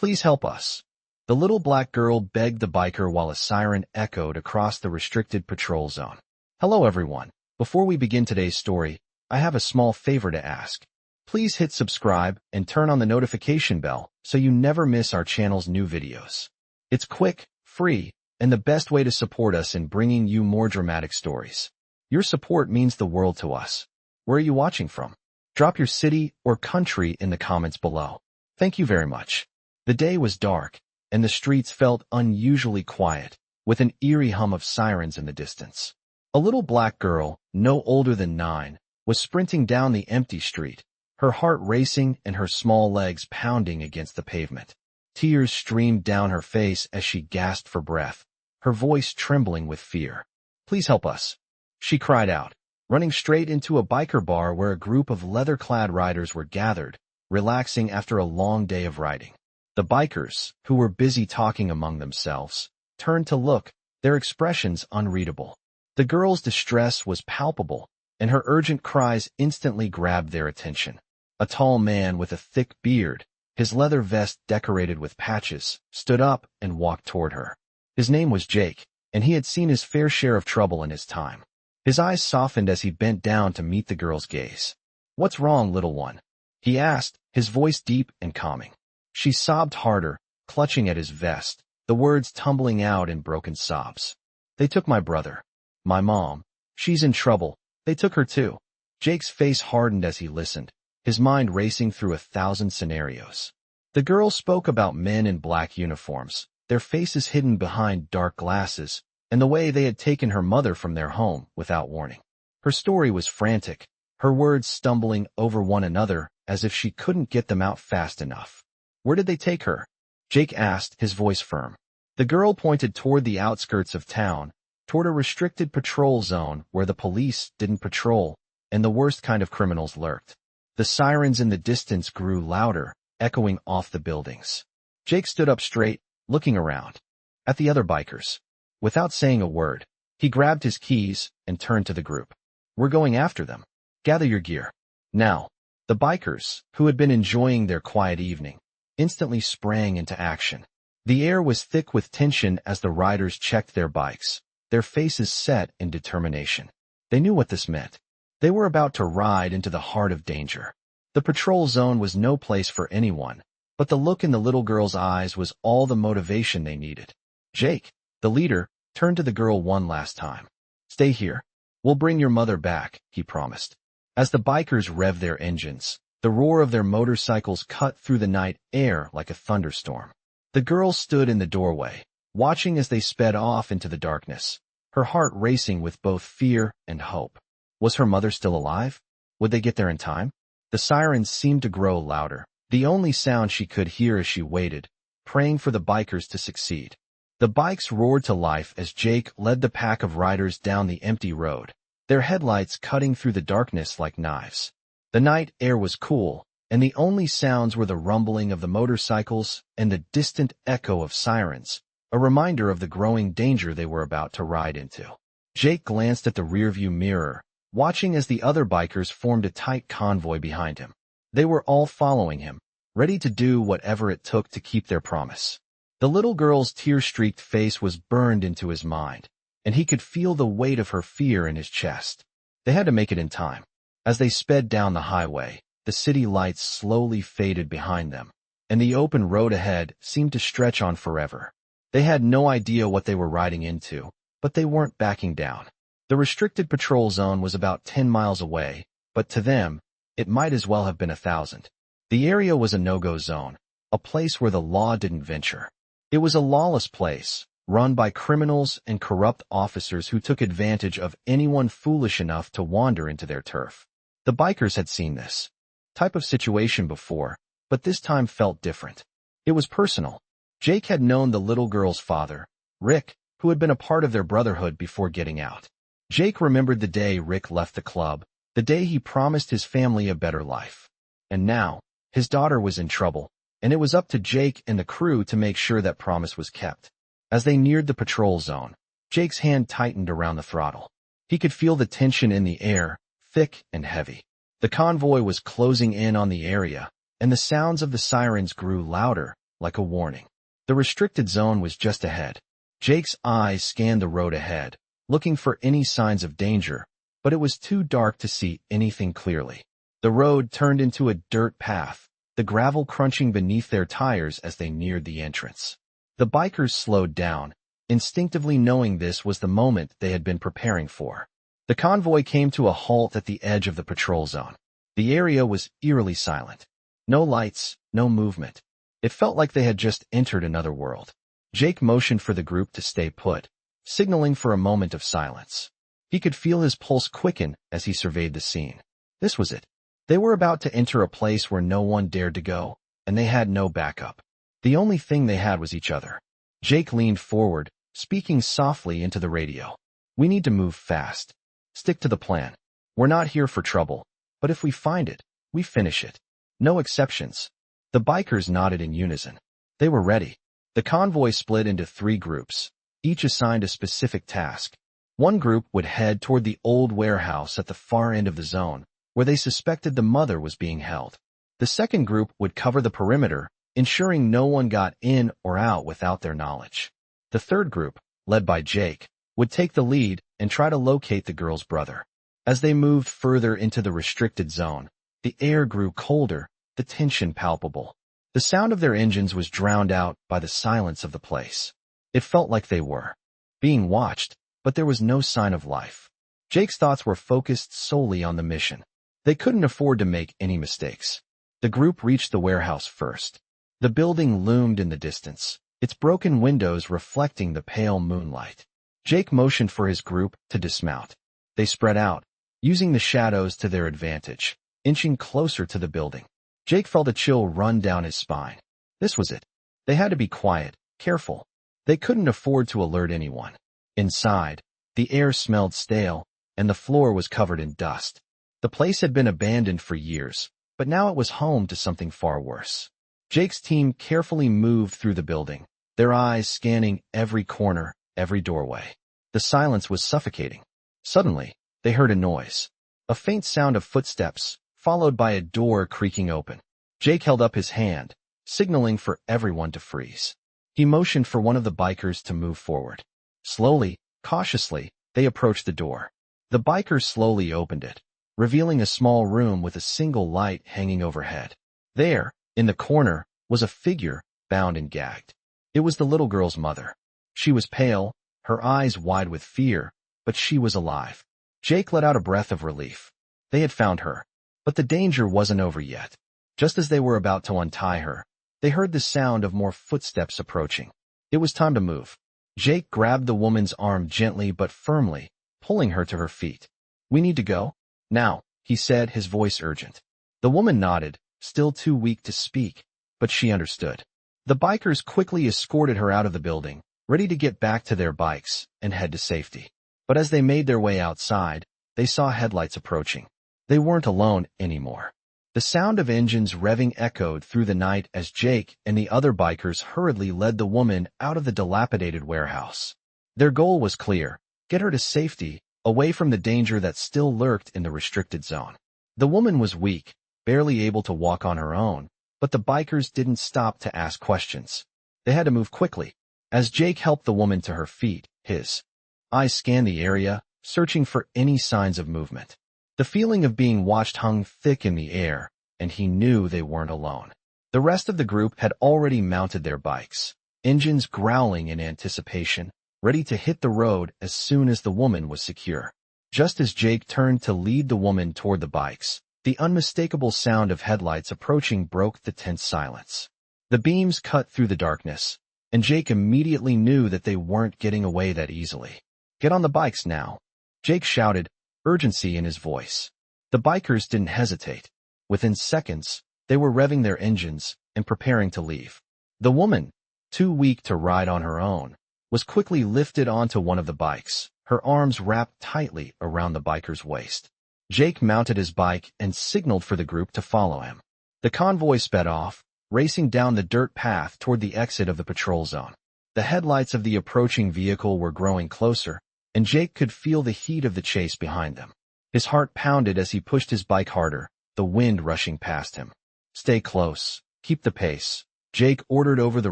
Please help us." The little black girl begged the biker while a siren echoed across the restricted patrol zone. Hello everyone. Before we begin today's story, I have a small favor to ask. Please hit subscribe and turn on the notification bell so you never miss our channel's new videos. It's quick, free, and the best way to support us in bringing you more dramatic stories. Your support means the world to us. Where are you watching from? Drop your city or country in the comments below. Thank you very much. The day was dark, and the streets felt unusually quiet, with an eerie hum of sirens in the distance. A little black girl, no older than 9, was sprinting down the empty street, her heart racing and her small legs pounding against the pavement. Tears streamed down her face as she gasped for breath, her voice trembling with fear. "Please help us," she cried out, running straight into a biker bar where a group of leather-clad riders were gathered, relaxing after a long day of riding. The bikers, who were busy talking among themselves, turned to look, their expressions unreadable. The girl's distress was palpable, and her urgent cries instantly grabbed their attention. A tall man with a thick beard, his leather vest decorated with patches, stood up and walked toward her. His name was Jake, and he had seen his fair share of trouble in his time. His eyes softened as he bent down to meet the girl's gaze. "What's wrong, little one?" he asked, his voice deep and calming. She sobbed harder, clutching at his vest, the words tumbling out in broken sobs. "They took my brother. My mom. She's in trouble. They took her too." Jake's face hardened as he listened, his mind racing through 1,000 scenarios. The girl spoke about men in black uniforms, their faces hidden behind dark glasses, and the way they had taken her mother from their home without warning. Her story was frantic, her words stumbling over one another as if she couldn't get them out fast enough. "Where did they take her?" Jake asked, his voice firm. The girl pointed toward the outskirts of town, toward a restricted patrol zone where the police didn't patrol and the worst kind of criminals lurked. The sirens in the distance grew louder, echoing off the buildings. Jake stood up straight, looking around at the other bikers. Without saying a word, he grabbed his keys and turned to the group. "We're going after them. Gather your gear. Now." The bikers, who had been enjoying their quiet evening, instantly sprang into action. The air was thick with tension as the riders checked their bikes, their faces set in determination. They knew what this meant. They were about to ride into the heart of danger. The patrol zone was no place for anyone, but the look in the little girl's eyes was all the motivation they needed. Jake, the leader, turned to the girl one last time. "Stay here. We'll bring your mother back," he promised. As the bikers revved their engines, the roar of their motorcycles cut through the night air like a thunderstorm. The girl stood in the doorway, watching as they sped off into the darkness, her heart racing with both fear and hope. Was her mother still alive? Would they get there in time? The sirens seemed to grow louder, the only sound she could hear as she waited, praying for the bikers to succeed. The bikes roared to life as Jake led the pack of riders down the empty road, their headlights cutting through the darkness like knives. The night air was cool, and the only sounds were the rumbling of the motorcycles and the distant echo of sirens, a reminder of the growing danger they were about to ride into. Jake glanced at the rearview mirror, watching as the other bikers formed a tight convoy behind him. They were all following him, ready to do whatever it took to keep their promise. The little girl's tear-streaked face was burned into his mind, and he could feel the weight of her fear in his chest. They had to make it in time. As they sped down the highway, the city lights slowly faded behind them, and the open road ahead seemed to stretch on forever. They had no idea what they were riding into, but they weren't backing down. The restricted patrol zone was about 10 miles away, but to them, it might as well have been 1,000. The area was a no-go zone, a place where the law didn't venture. It was a lawless place, run by criminals and corrupt officers who took advantage of anyone foolish enough to wander into their turf. The bikers had seen this type of situation before, but this time felt different. It was personal. Jake had known the little girl's father, Rick, who had been a part of their brotherhood before getting out. Jake remembered the day Rick left the club, the day he promised his family a better life. And now, his daughter was in trouble, and it was up to Jake and the crew to make sure that promise was kept. As they neared the patrol zone, Jake's hand tightened around the throttle. He could feel the tension in the air, thick and heavy. The convoy was closing in on the area, and the sounds of the sirens grew louder, like a warning. The restricted zone was just ahead. Jake's eyes scanned the road ahead, looking for any signs of danger, but it was too dark to see anything clearly. The road turned into a dirt path, the gravel crunching beneath their tires as they neared the entrance. The bikers slowed down, instinctively knowing this was the moment they had been preparing for. The convoy came to a halt at the edge of the patrol zone. The area was eerily silent. No lights, no movement. It felt like they had just entered another world. Jake motioned for the group to stay put, signaling for a moment of silence. He could feel his pulse quicken as he surveyed the scene. This was it. They were about to enter a place where no one dared to go, and they had no backup. The only thing they had was each other. Jake leaned forward, speaking softly into the radio. "We need to move fast. Stick to the plan. We're not here for trouble, but if we find it, we finish it. No exceptions." The bikers nodded in unison. They were ready. The convoy split into 3 groups, each assigned a specific task. One group would head toward the old warehouse at the far end of the zone, where they suspected the mother was being held. The second group would cover the perimeter, ensuring no one got in or out without their knowledge. The third group, led by Jake, would take the lead and try to locate the girl's brother. As they moved further into the restricted zone, the air grew colder, the tension palpable. The sound of their engines was drowned out by the silence of the place. It felt like they were being watched, but there was no sign of life. Jake's thoughts were focused solely on the mission. They couldn't afford to make any mistakes. The group reached the warehouse first. The building loomed in the distance, its broken windows reflecting the pale moonlight. Jake motioned for his group to dismount. They spread out, using the shadows to their advantage, inching closer to the building. Jake felt a chill run down his spine. This was it. They had to be quiet, careful. They couldn't afford to alert anyone. Inside, the air smelled stale, and the floor was covered in dust. The place had been abandoned for years, but now it was home to something far worse. Jake's team carefully moved through the building, their eyes scanning every corner, every doorway. The silence was suffocating. Suddenly, they heard a noise. A faint sound of footsteps, followed by a door creaking open. Jake held up his hand, signaling for everyone to freeze. He motioned for one of the bikers to move forward. Slowly, cautiously, they approached the door. The biker slowly opened it, revealing a small room with a single light hanging overhead. There, in the corner, was a figure, bound and gagged. It was the little girl's mother. She was pale, her eyes wide with fear, but she was alive. Jake let out a breath of relief. They had found her. But the danger wasn't over yet. Just as they were about to untie her, they heard the sound of more footsteps approaching. It was time to move. Jake grabbed the woman's arm gently but firmly, pulling her to her feet. "We need to go now," he said, his voice urgent. The woman nodded, still too weak to speak, but she understood. The bikers quickly escorted her out of the building, ready to get back to their bikes and head to safety. But as they made their way outside, they saw headlights approaching. They weren't alone anymore. The sound of engines revving echoed through the night as Jake and the other bikers hurriedly led the woman out of the dilapidated warehouse. Their goal was clear: get her to safety, away from the danger that still lurked in the restricted zone. The woman was weak, barely able to walk on her own, but the bikers didn't stop to ask questions. They had to move quickly. As Jake helped the woman to her feet, his eyes scanned the area, searching for any signs of movement. The feeling of being watched hung thick in the air, and he knew they weren't alone. The rest of the group had already mounted their bikes, engines growling in anticipation, ready to hit the road as soon as the woman was secure. Just as Jake turned to lead the woman toward the bikes, the unmistakable sound of headlights approaching broke the tense silence. The beams cut through the darkness, and Jake immediately knew that they weren't getting away that easily. "Get on the bikes now," Jake shouted, urgency in his voice. The bikers didn't hesitate. Within seconds, they were revving their engines and preparing to leave. The woman, too weak to ride on her own, was quickly lifted onto one of the bikes, her arms wrapped tightly around the biker's waist. Jake mounted his bike and signaled for the group to follow him. The convoy sped off, racing down the dirt path toward the exit of the patrol zone. The headlights of the approaching vehicle were growing closer, and Jake could feel the heat of the chase behind them. His heart pounded as he pushed his bike harder, the wind rushing past him. "Stay close. Keep the pace," Jake ordered over the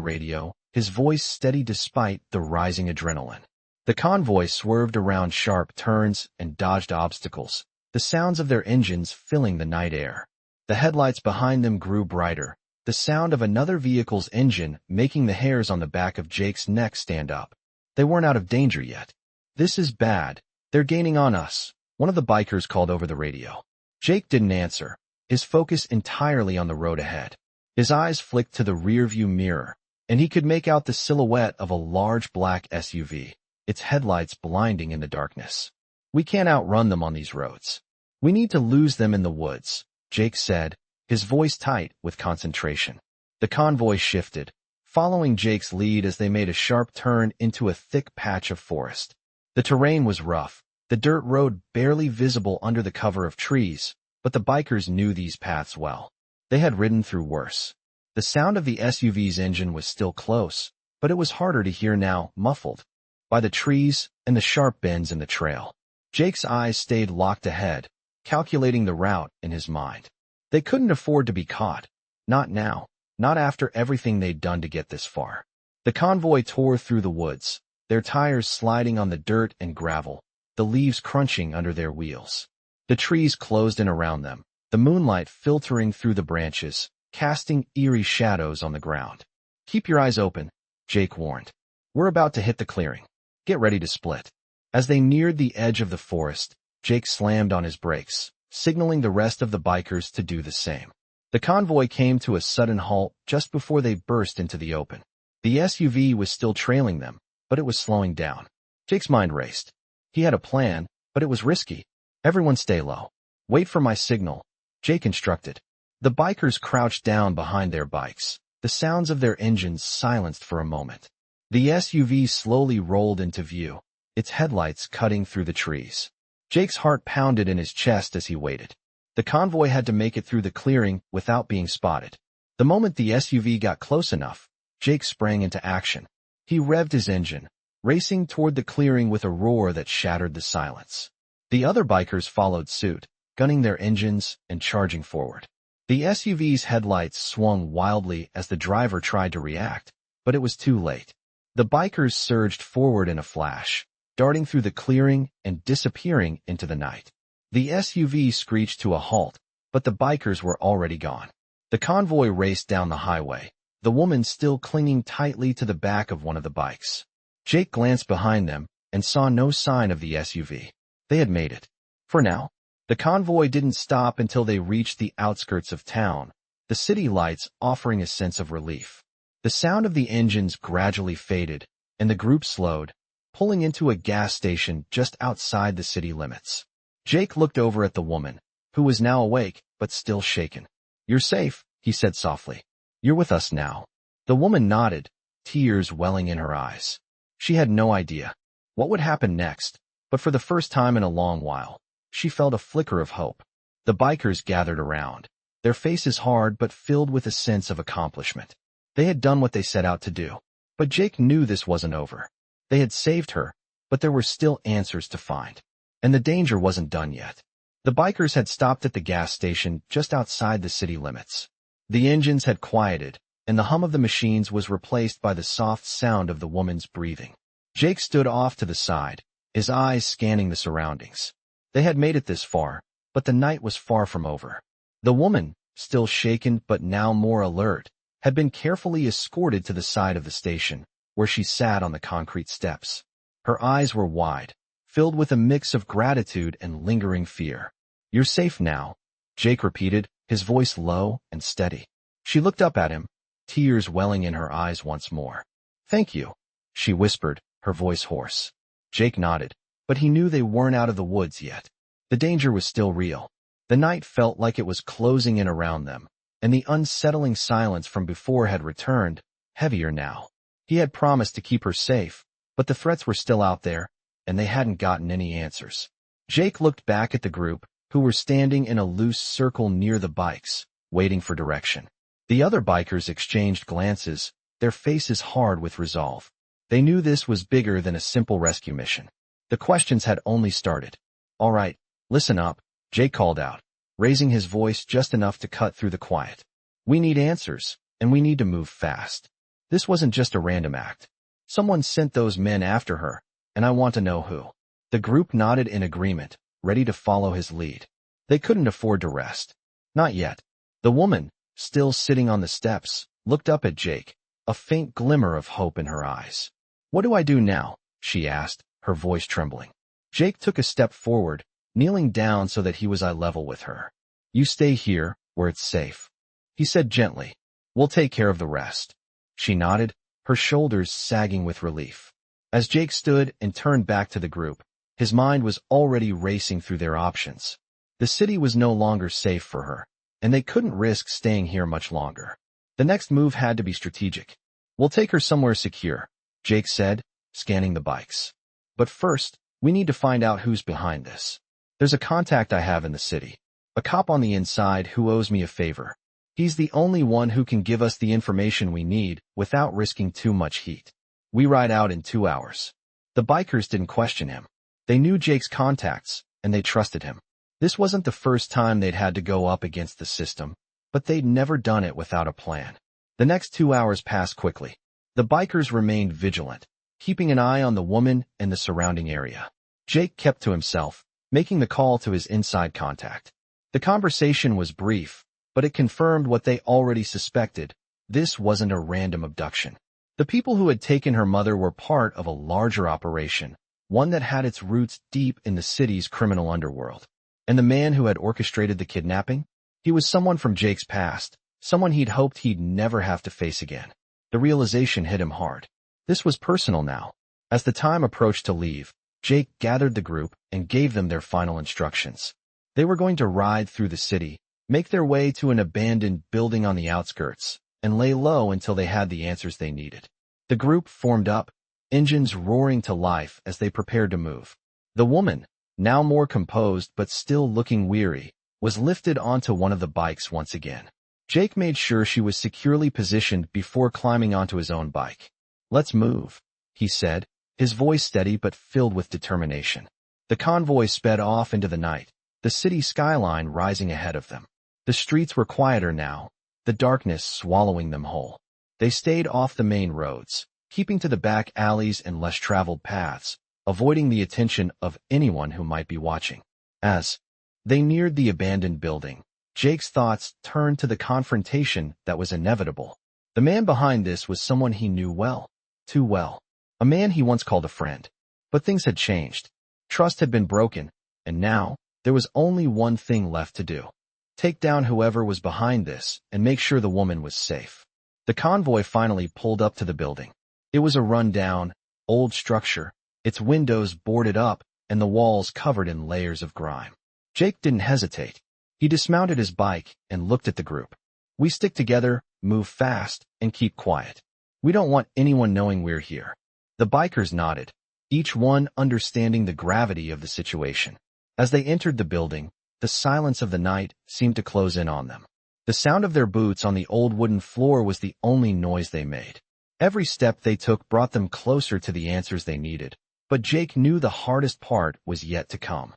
radio, his voice steady despite the rising adrenaline. The convoy swerved around sharp turns and dodged obstacles, the sounds of their engines filling the night air. The headlights behind them grew brighter, the sound of another vehicle's engine making the hairs on the back of Jake's neck stand up. They weren't out of danger yet. "This is bad. They're gaining on us," one of the bikers called over the radio. Jake didn't answer, his focus entirely on the road ahead. His eyes flicked to the rearview mirror, and he could make out the silhouette of a large black SUV, its headlights blinding in the darkness. "We can't outrun them on these roads. We need to lose them in the woods," Jake said, his voice tight with concentration. The convoy shifted, following Jake's lead as they made a sharp turn into a thick patch of forest. The terrain was rough, the dirt road barely visible under the cover of trees, but the bikers knew these paths well. They had ridden through worse. The sound of the SUV's engine was still close, but it was harder to hear now, muffled by the trees and the sharp bends in the trail. Jake's eyes stayed locked ahead, calculating the route in his mind. They couldn't afford to be caught. Not now. Not after everything they'd done to get this far. The convoy tore through the woods, their tires sliding on the dirt and gravel, the leaves crunching under their wheels. The trees closed in around them, the moonlight filtering through the branches, casting eerie shadows on the ground. "Keep your eyes open," Jake warned. "We're about to hit the clearing. Get ready to split." As they neared the edge of the forest, Jake slammed on his brakes, signaling the rest of the bikers to do the same. The convoy came to a sudden halt just before they burst into the open. The SUV was still trailing them, but it was slowing down. Jake's mind raced. He had a plan, but it was risky. "Everyone stay low. Wait for my signal," Jake instructed. The bikers crouched down behind their bikes, the sounds of their engines silenced for a moment. The SUV slowly rolled into view, its headlights cutting through the trees. Jake's heart pounded in his chest as he waited. The convoy had to make it through the clearing without being spotted. The moment the SUV got close enough, Jake sprang into action. He revved his engine, racing toward the clearing with a roar that shattered the silence. The other bikers followed suit, gunning their engines and charging forward. The SUV's headlights swung wildly as the driver tried to react, but it was too late. The bikers surged forward in a flash, darting through the clearing and disappearing into the night. The SUV screeched to a halt, but the bikers were already gone. The convoy raced down the highway, the woman still clinging tightly to the back of one of the bikes. Jake glanced behind them and saw no sign of the SUV. They had made it. For now. The convoy didn't stop until they reached the outskirts of town, the city lights offering a sense of relief. The sound of the engines gradually faded, and the group slowed, pulling into a gas station just outside the city limits. Jake looked over at the woman, who was now awake but still shaken. "You're safe," he said softly. "You're with us now." The woman nodded, tears welling in her eyes. She had no idea what would happen next, but for the first time in a long while, she felt a flicker of hope. The bikers gathered around, their faces hard but filled with a sense of accomplishment. They had done what they set out to do, but Jake knew this wasn't over. They had saved her, but there were still answers to find. And the danger wasn't done yet. The bikers had stopped at the gas station just outside the city limits. The engines had quieted, and the hum of the machines was replaced by the soft sound of the woman's breathing. Jake stood off to the side, his eyes scanning the surroundings. They had made it this far, but the night was far from over. The woman, still shaken but now more alert, had been carefully escorted to the side of the station, where she sat on the concrete steps. Her eyes were wide, filled with a mix of gratitude and lingering fear. "You're safe now," Jake repeated, his voice low and steady. She looked up at him, tears welling in her eyes once more. "Thank you," she whispered, her voice hoarse. Jake nodded, but he knew they weren't out of the woods yet. The danger was still real. The night felt like it was closing in around them, and the unsettling silence from before had returned, heavier now. He had promised to keep her safe, but the threats were still out there, and they hadn't gotten any answers. Jake looked back at the group, who were standing in a loose circle near the bikes, waiting for direction. The other bikers exchanged glances, their faces hard with resolve. They knew this was bigger than a simple rescue mission. The questions had only started. "All right, listen up," Jake called out, raising his voice just enough to cut through the quiet. "We need answers. and we need to move fast. This wasn't just a random act. Someone sent those men after her, and I want to know who." The group nodded in agreement, ready to follow his lead. They couldn't afford to rest. Not yet. The woman, still sitting on the steps, looked up at Jake, a faint glimmer of hope in her eyes. "What do I do now?" she asked, her voice trembling. Jake took a step forward, kneeling down so that he was eye level with her. "You stay here, where it's safe," he said gently. "We'll take care of the rest." She nodded, her shoulders sagging with relief. As Jake stood and turned back to the group, his mind was already racing through their options. The city was no longer safe for her, and they couldn't risk staying here much longer. The next move had to be strategic. "We'll take her somewhere secure," Jake said, scanning the bikes. "But first, we need to find out who's behind this. There's a contact I have in the city, a cop on the inside who owes me a favor. He's the only one who can give us the information we need without risking too much heat. We ride out in 2 hours." The bikers didn't question him. They knew Jake's contacts, and they trusted him. This wasn't the first time they'd had to go up against the system, but they'd never done it without a plan. The next 2 hours passed quickly. The bikers remained vigilant, keeping an eye on the woman and the surrounding area. Jake kept to himself, making the call to his inside contact. The conversation was brief, but it confirmed what they already suspected. This wasn't a random abduction. The people who had taken her mother were part of a larger operation, one that had its roots deep in the city's criminal underworld. And the man who had orchestrated the kidnapping? He was someone from Jake's past, someone he'd hoped he'd never have to face again. The realization hit him hard. This was personal now. As the time approached to leave, Jake gathered the group and gave them their final instructions. They were going to ride through the city, make their way to an abandoned building on the outskirts, and lay low until they had the answers they needed. The group formed up, engines roaring to life as they prepared to move. The woman, now more composed but still looking weary, was lifted onto one of the bikes once again. Jake made sure she was securely positioned before climbing onto his own bike. "Let's move," he said, his voice steady but filled with determination. The convoy sped off into the night, the city skyline rising ahead of them. The streets were quieter now, the darkness swallowing them whole. They stayed off the main roads, keeping to the back alleys and less traveled paths, avoiding the attention of anyone who might be watching. As they neared the abandoned building, Jake's thoughts turned to the confrontation that was inevitable. The man behind this was someone he knew well, too well. A man he once called a friend. But things had changed. Trust had been broken, and now, there was only one thing left to do. Take down whoever was behind this and make sure the woman was safe. The convoy finally pulled up to the building. It was a run-down, old structure, its windows boarded up and the walls covered in layers of grime. Jake didn't hesitate. He dismounted his bike and looked at the group. "We stick together, move fast, and keep quiet. We don't want anyone knowing we're here." The bikers nodded, each one understanding the gravity of the situation. As they entered the building, the silence of the night seemed to close in on them. The sound of their boots on the old wooden floor was the only noise they made. Every step they took brought them closer to the answers they needed, but Jake knew the hardest part was yet to come.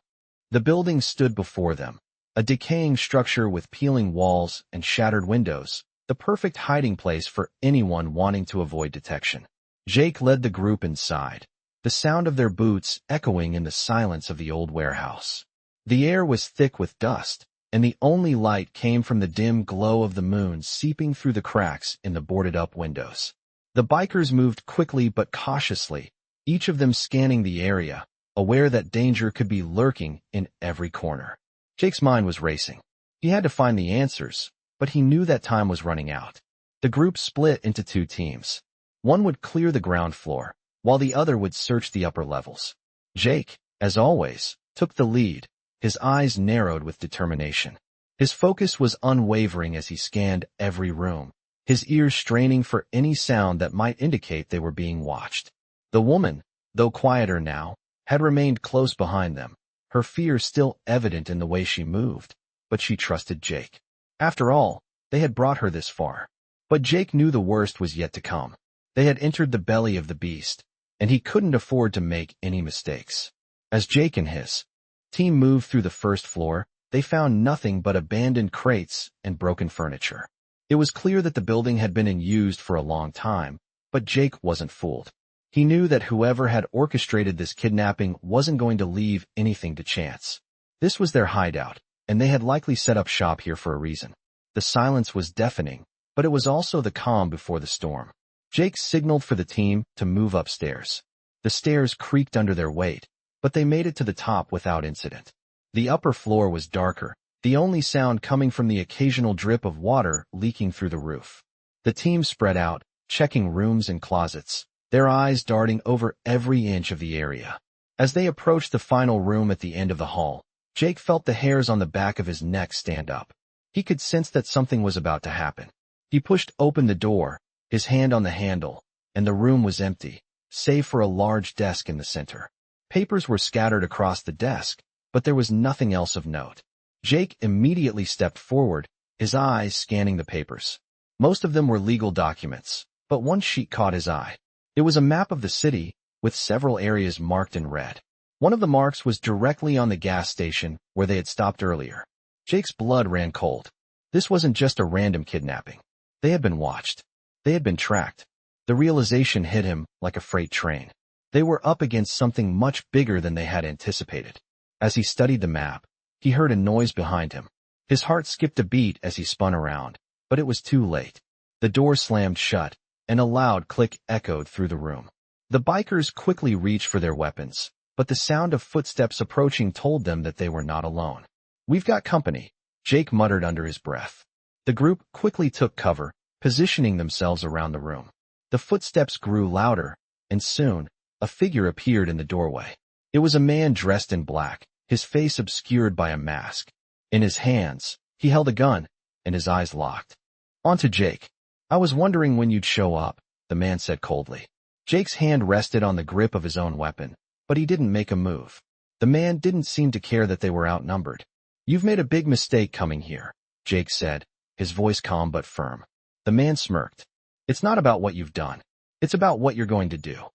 The building stood before them, a decaying structure with peeling walls and shattered windows, the perfect hiding place for anyone wanting to avoid detection. Jake led the group inside, the sound of their boots echoing in the silence of the old warehouse. The air was thick with dust, and the only light came from the dim glow of the moon seeping through the cracks in the boarded-up windows. The bikers moved quickly but cautiously, each of them scanning the area, aware that danger could be lurking in every corner. Jake's mind was racing. He had to find the answers, but he knew that time was running out. The group split into 2 teams. One would clear the ground floor, while the other would search the upper levels. Jake, as always, took the lead, his eyes narrowed with determination. His focus was unwavering as he scanned every room, his ears straining for any sound that might indicate they were being watched. The woman, though quieter now, had remained close behind them, her fear still evident in the way she moved, but she trusted Jake. After all, they had brought her this far. But Jake knew the worst was yet to come. They had entered the belly of the beast, and he couldn't afford to make any mistakes. As Jake and his team moved through the first floor, they found nothing but abandoned crates and broken furniture. It was clear that the building had been in use for a long time, but Jake wasn't fooled. He knew that whoever had orchestrated this kidnapping wasn't going to leave anything to chance. This was their hideout, and they had likely set up shop here for a reason. The silence was deafening, but it was also the calm before the storm. Jake signaled for the team to move upstairs. The stairs creaked under their weight, but they made it to the top without incident. The upper floor was darker, the only sound coming from the occasional drip of water leaking through the roof. The team spread out, checking rooms and closets, their eyes darting over every inch of the area. As they approached the final room at the end of the hall, Jake felt the hairs on the back of his neck stand up. He could sense that something was about to happen. He pushed open the door, his hand on the handle, and the room was empty, save for a large desk in the center. Papers were scattered across the desk, but there was nothing else of note. Jake immediately stepped forward, his eyes scanning the papers. Most of them were legal documents, but one sheet caught his eye. It was a map of the city, with several areas marked in red. One of the marks was directly on the gas station where they had stopped earlier. Jake's blood ran cold. This wasn't just a random kidnapping. They had been watched. They had been tracked. The realization hit him like a freight train. They were up against something much bigger than they had anticipated. As he studied the map, he heard a noise behind him. His heart skipped a beat as he spun around, but it was too late. The door slammed shut, and a loud click echoed through the room. The bikers quickly reached for their weapons, but the sound of footsteps approaching told them that they were not alone. "We've got company," Jake muttered under his breath. The group quickly took cover, positioning themselves around the room. The footsteps grew louder, and soon, a figure appeared in the doorway. It was a man dressed in black, his face obscured by a mask. In his hands, he held a gun, and his eyes locked. "On to Jake. I was wondering when you'd show up," the man said coldly. Jake's hand rested on the grip of his own weapon, but he didn't make a move. The man didn't seem to care that they were outnumbered. "You've made a big mistake coming here," Jake said, his voice calm but firm. The man smirked. "It's not about what you've done. It's about what you're going to do."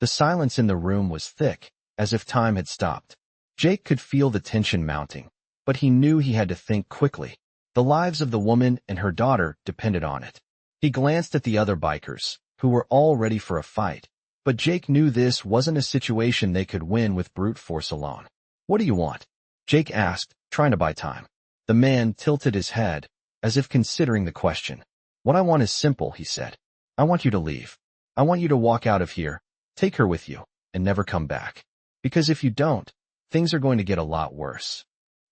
The silence in the room was thick, as if time had stopped. Jake could feel the tension mounting, but he knew he had to think quickly. The lives of the woman and her daughter depended on it. He glanced at the other bikers, who were all ready for a fight, but Jake knew this wasn't a situation they could win with brute force alone. "What do you want?" Jake asked, trying to buy time. The man tilted his head, as if considering the question. "What I want is simple," he said. "I want you to leave. I want you to walk out of here, take her with you, and never come back. Because if you don't, things are going to get a lot worse."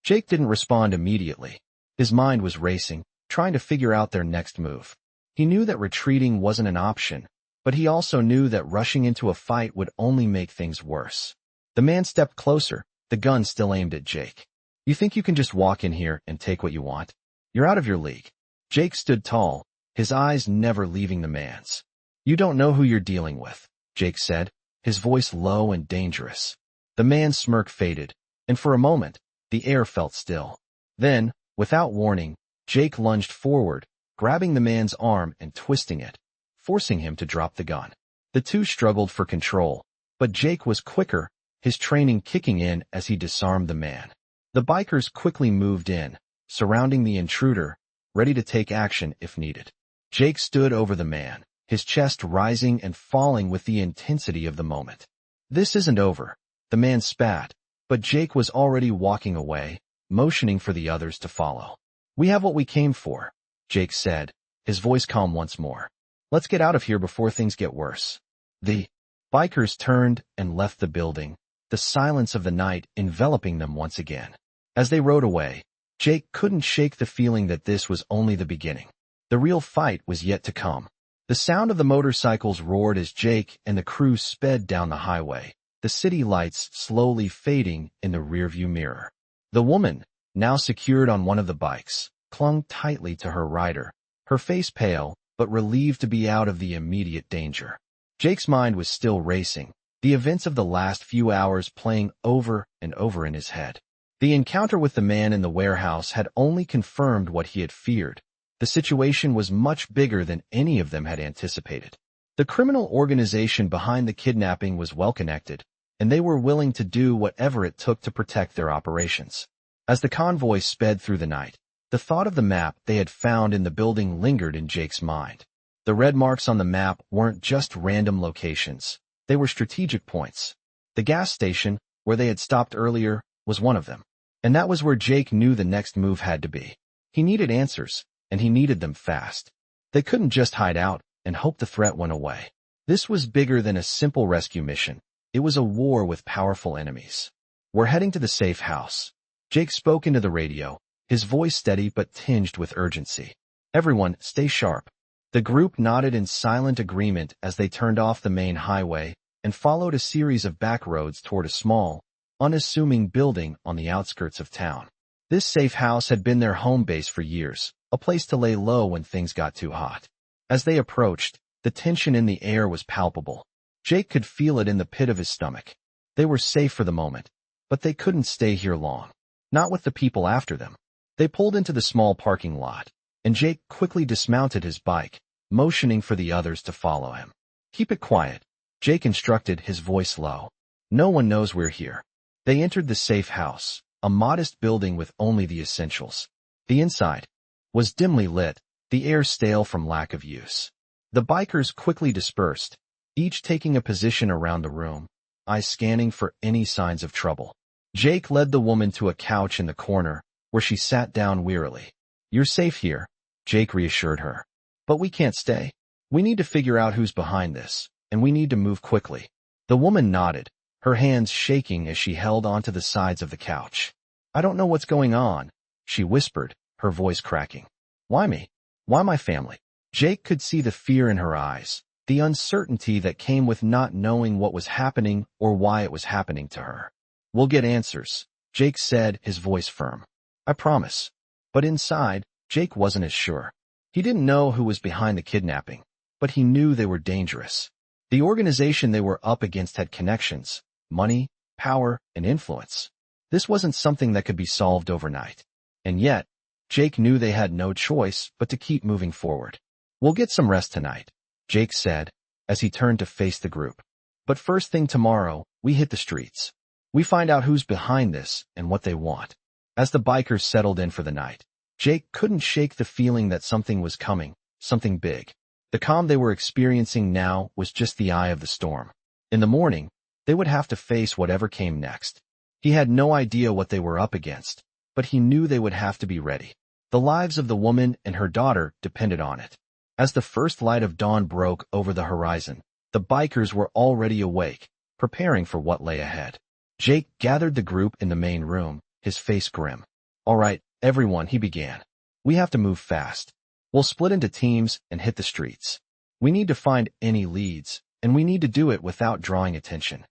Jake didn't respond immediately. His mind was racing, trying to figure out their next move. He knew that retreating wasn't an option, but he also knew that rushing into a fight would only make things worse. The man stepped closer, the gun still aimed at Jake. "You think you can just walk in here and take what you want? You're out of your league." Jake stood tall, his eyes never leaving the man's. "You don't know who you're dealing with," Jake said, his voice low and dangerous. The man's smirk faded, and for a moment, the air felt still. Then, without warning, Jake lunged forward, grabbing the man's arm and twisting it, forcing him to drop the gun. The two struggled for control, but Jake was quicker, his training kicking in as he disarmed the man. The bikers quickly moved in, surrounding the intruder, ready to take action if needed. Jake stood over the man, his chest rising and falling with the intensity of the moment. "This isn't over," the man spat, but Jake was already walking away, motioning for the others to follow. "We have what we came for," Jake said, his voice calm once more. "Let's get out of here before things get worse." The bikers turned and left the building, the silence of the night enveloping them once again. As they rode away, Jake couldn't shake the feeling that this was only the beginning. The real fight was yet to come. The sound of the motorcycles roared as Jake and the crew sped down the highway, the city lights slowly fading in the rearview mirror. The woman, now secured on one of the bikes, clung tightly to her rider, her face pale, but relieved to be out of the immediate danger. Jake's mind was still racing, the events of the last few hours playing over and over in his head. The encounter with the man in the warehouse had only confirmed what he had feared. The situation was much bigger than any of them had anticipated. The criminal organization behind the kidnapping was well connected, and they were willing to do whatever it took to protect their operations. As the convoy sped through the night, The thought of the map they had found in the building lingered in Jake's mind. The red marks on the map weren't just random locations. They were strategic points. The gas station, where they had stopped earlier, was one of them. And that was where Jake knew the next move had to be. He needed answers, and he needed them fast. They couldn't just hide out and hope the threat went away. This was bigger than a simple rescue mission. It was a war with powerful enemies. "We're heading to the safe house." Jake spoke into the radio, his voice steady but tinged with urgency. "Everyone, stay sharp." The group nodded in silent agreement as they turned off the main highway and followed a series of back roads toward a small, unassuming building on the outskirts of town. This safe house had been their home base for years, a place to lay low when things got too hot. As they approached, the tension in the air was palpable. Jake could feel it in the pit of his stomach. They were safe for the moment, but they couldn't stay here long. Not with the people after them. They pulled into the small parking lot, and Jake quickly dismounted his bike, motioning for the others to follow him. "Keep it quiet," Jake instructed, his voice low. "No one knows we're here." They entered the safe house, a modest building with only the essentials. The inside was dimly lit, the air stale from lack of use. The bikers quickly dispersed, each taking a position around the room, eyes scanning for any signs of trouble. Jake led the woman to a couch in the corner, where she sat down wearily. "You're safe here," Jake reassured her. "But we can't stay. We need to figure out who's behind this, and we need to move quickly." The woman nodded, her hands shaking as she held onto the sides of the couch. "I don't know what's going on," she whispered, her voice cracking. "Why me? Why my family?" Jake could see the fear in her eyes, the uncertainty that came with not knowing what was happening or why it was happening to her. "We'll get answers," Jake said, his voice firm. "I promise." But inside, Jake wasn't as sure. He didn't know who was behind the kidnapping, but he knew they were dangerous. The organization they were up against had connections, money, power, and influence. This wasn't something that could be solved overnight. And yet, Jake knew they had no choice but to keep moving forward. "We'll get some rest tonight," Jake said, as he turned to face the group. "But first thing tomorrow, we hit the streets. We find out who's behind this and what they want." As the bikers settled in for the night, Jake couldn't shake the feeling that something was coming, something big. The calm they were experiencing now was just the eye of the storm. In the morning, they would have to face whatever came next. He had no idea what they were up against, but he knew they would have to be ready. The lives of the woman and her daughter depended on it. As the first light of dawn broke over the horizon, the bikers were already awake, preparing for what lay ahead. Jake gathered the group in the main room, his face grim. "All right, everyone," he began. "We have to move fast. We'll split into teams and hit the streets. We need to find any leads, and we need to do it without drawing attention."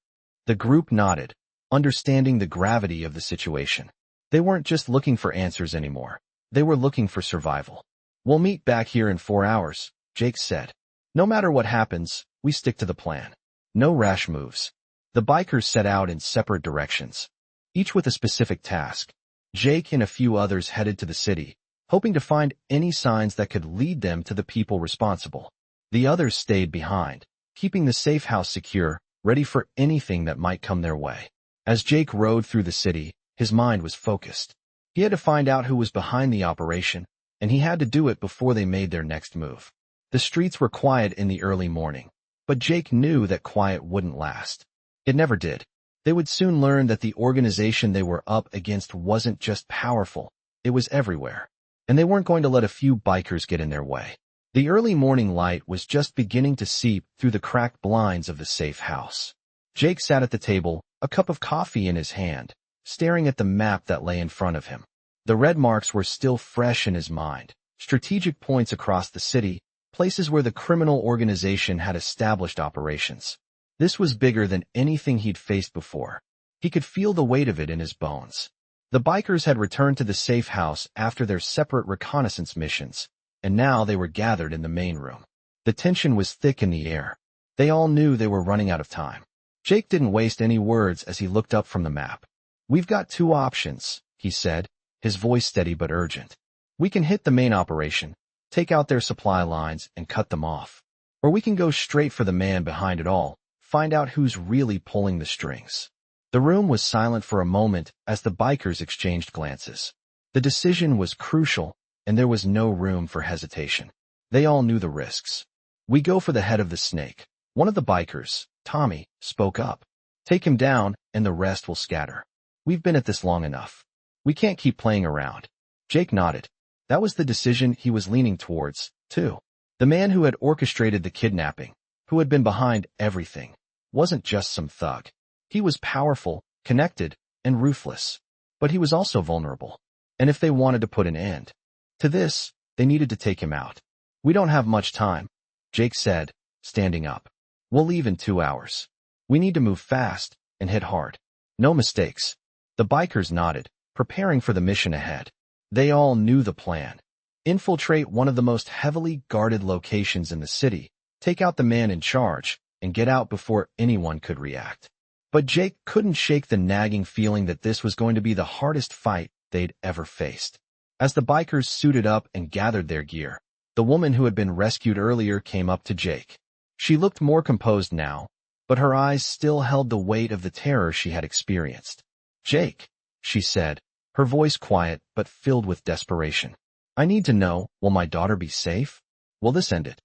The group nodded, understanding the gravity of the situation. They weren't just looking for answers anymore. They were looking for survival. "We'll meet back here in 4 hours," Jake said. "No matter what happens, we stick to the plan. No rash moves." The bikers set out in separate directions, each with a specific task. Jake and a few others headed to the city, hoping to find any signs that could lead them to the people responsible. The others stayed behind, keeping the safe house secure, ready for anything that might come their way. As Jake rode through the city, his mind was focused. He had to find out who was behind the operation, and he had to do it before they made their next move. The streets were quiet in the early morning, but Jake knew that quiet wouldn't last. It never did. They would soon learn that the organization they were up against wasn't just powerful, it was everywhere. And they weren't going to let a few bikers get in their way. The early morning light was just beginning to seep through the cracked blinds of the safe house. Jake sat at the table, a cup of coffee in his hand, staring at the map that lay in front of him. The red marks were still fresh in his mind, strategic points across the city, places where the criminal organization had established operations. This was bigger than anything he'd faced before. He could feel the weight of it in his bones. The bikers had returned to the safe house after their separate reconnaissance missions, and now they were gathered in the main room. The tension was thick in the air. They all knew they were running out of time. Jake didn't waste any words as he looked up from the map. "We've got two options," he said, his voice steady but urgent. "We can hit the main operation, take out their supply lines, and cut them off. Or we can go straight for the man behind it all, find out who's really pulling the strings." The room was silent for a moment as the bikers exchanged glances. The decision was crucial, and there was no room for hesitation. They all knew the risks. "We go for the head of the snake." One of the bikers, Tommy, spoke up. "Take him down, and the rest will scatter. We've been at this long enough. We can't keep playing around." Jake nodded. That was the decision he was leaning towards, too. The man who had orchestrated the kidnapping, who had been behind everything, wasn't just some thug. He was powerful, connected, and ruthless. But he was also vulnerable. And if they wanted to put an end to this, they needed to take him out. "We don't have much time," Jake said, standing up. "We'll leave in 2 hours. We need to move fast and hit hard. No mistakes." The bikers nodded, preparing for the mission ahead. They all knew the plan. Infiltrate one of the most heavily guarded locations in the city, take out the man in charge, and get out before anyone could react. But Jake couldn't shake the nagging feeling that this was going to be the hardest fight they'd ever faced. As the bikers suited up and gathered their gear, the woman who had been rescued earlier came up to Jake. She looked more composed now, but her eyes still held the weight of the terror she had experienced. "Jake," she said, her voice quiet but filled with desperation. "I need to know, will my daughter be safe? Will this end it?"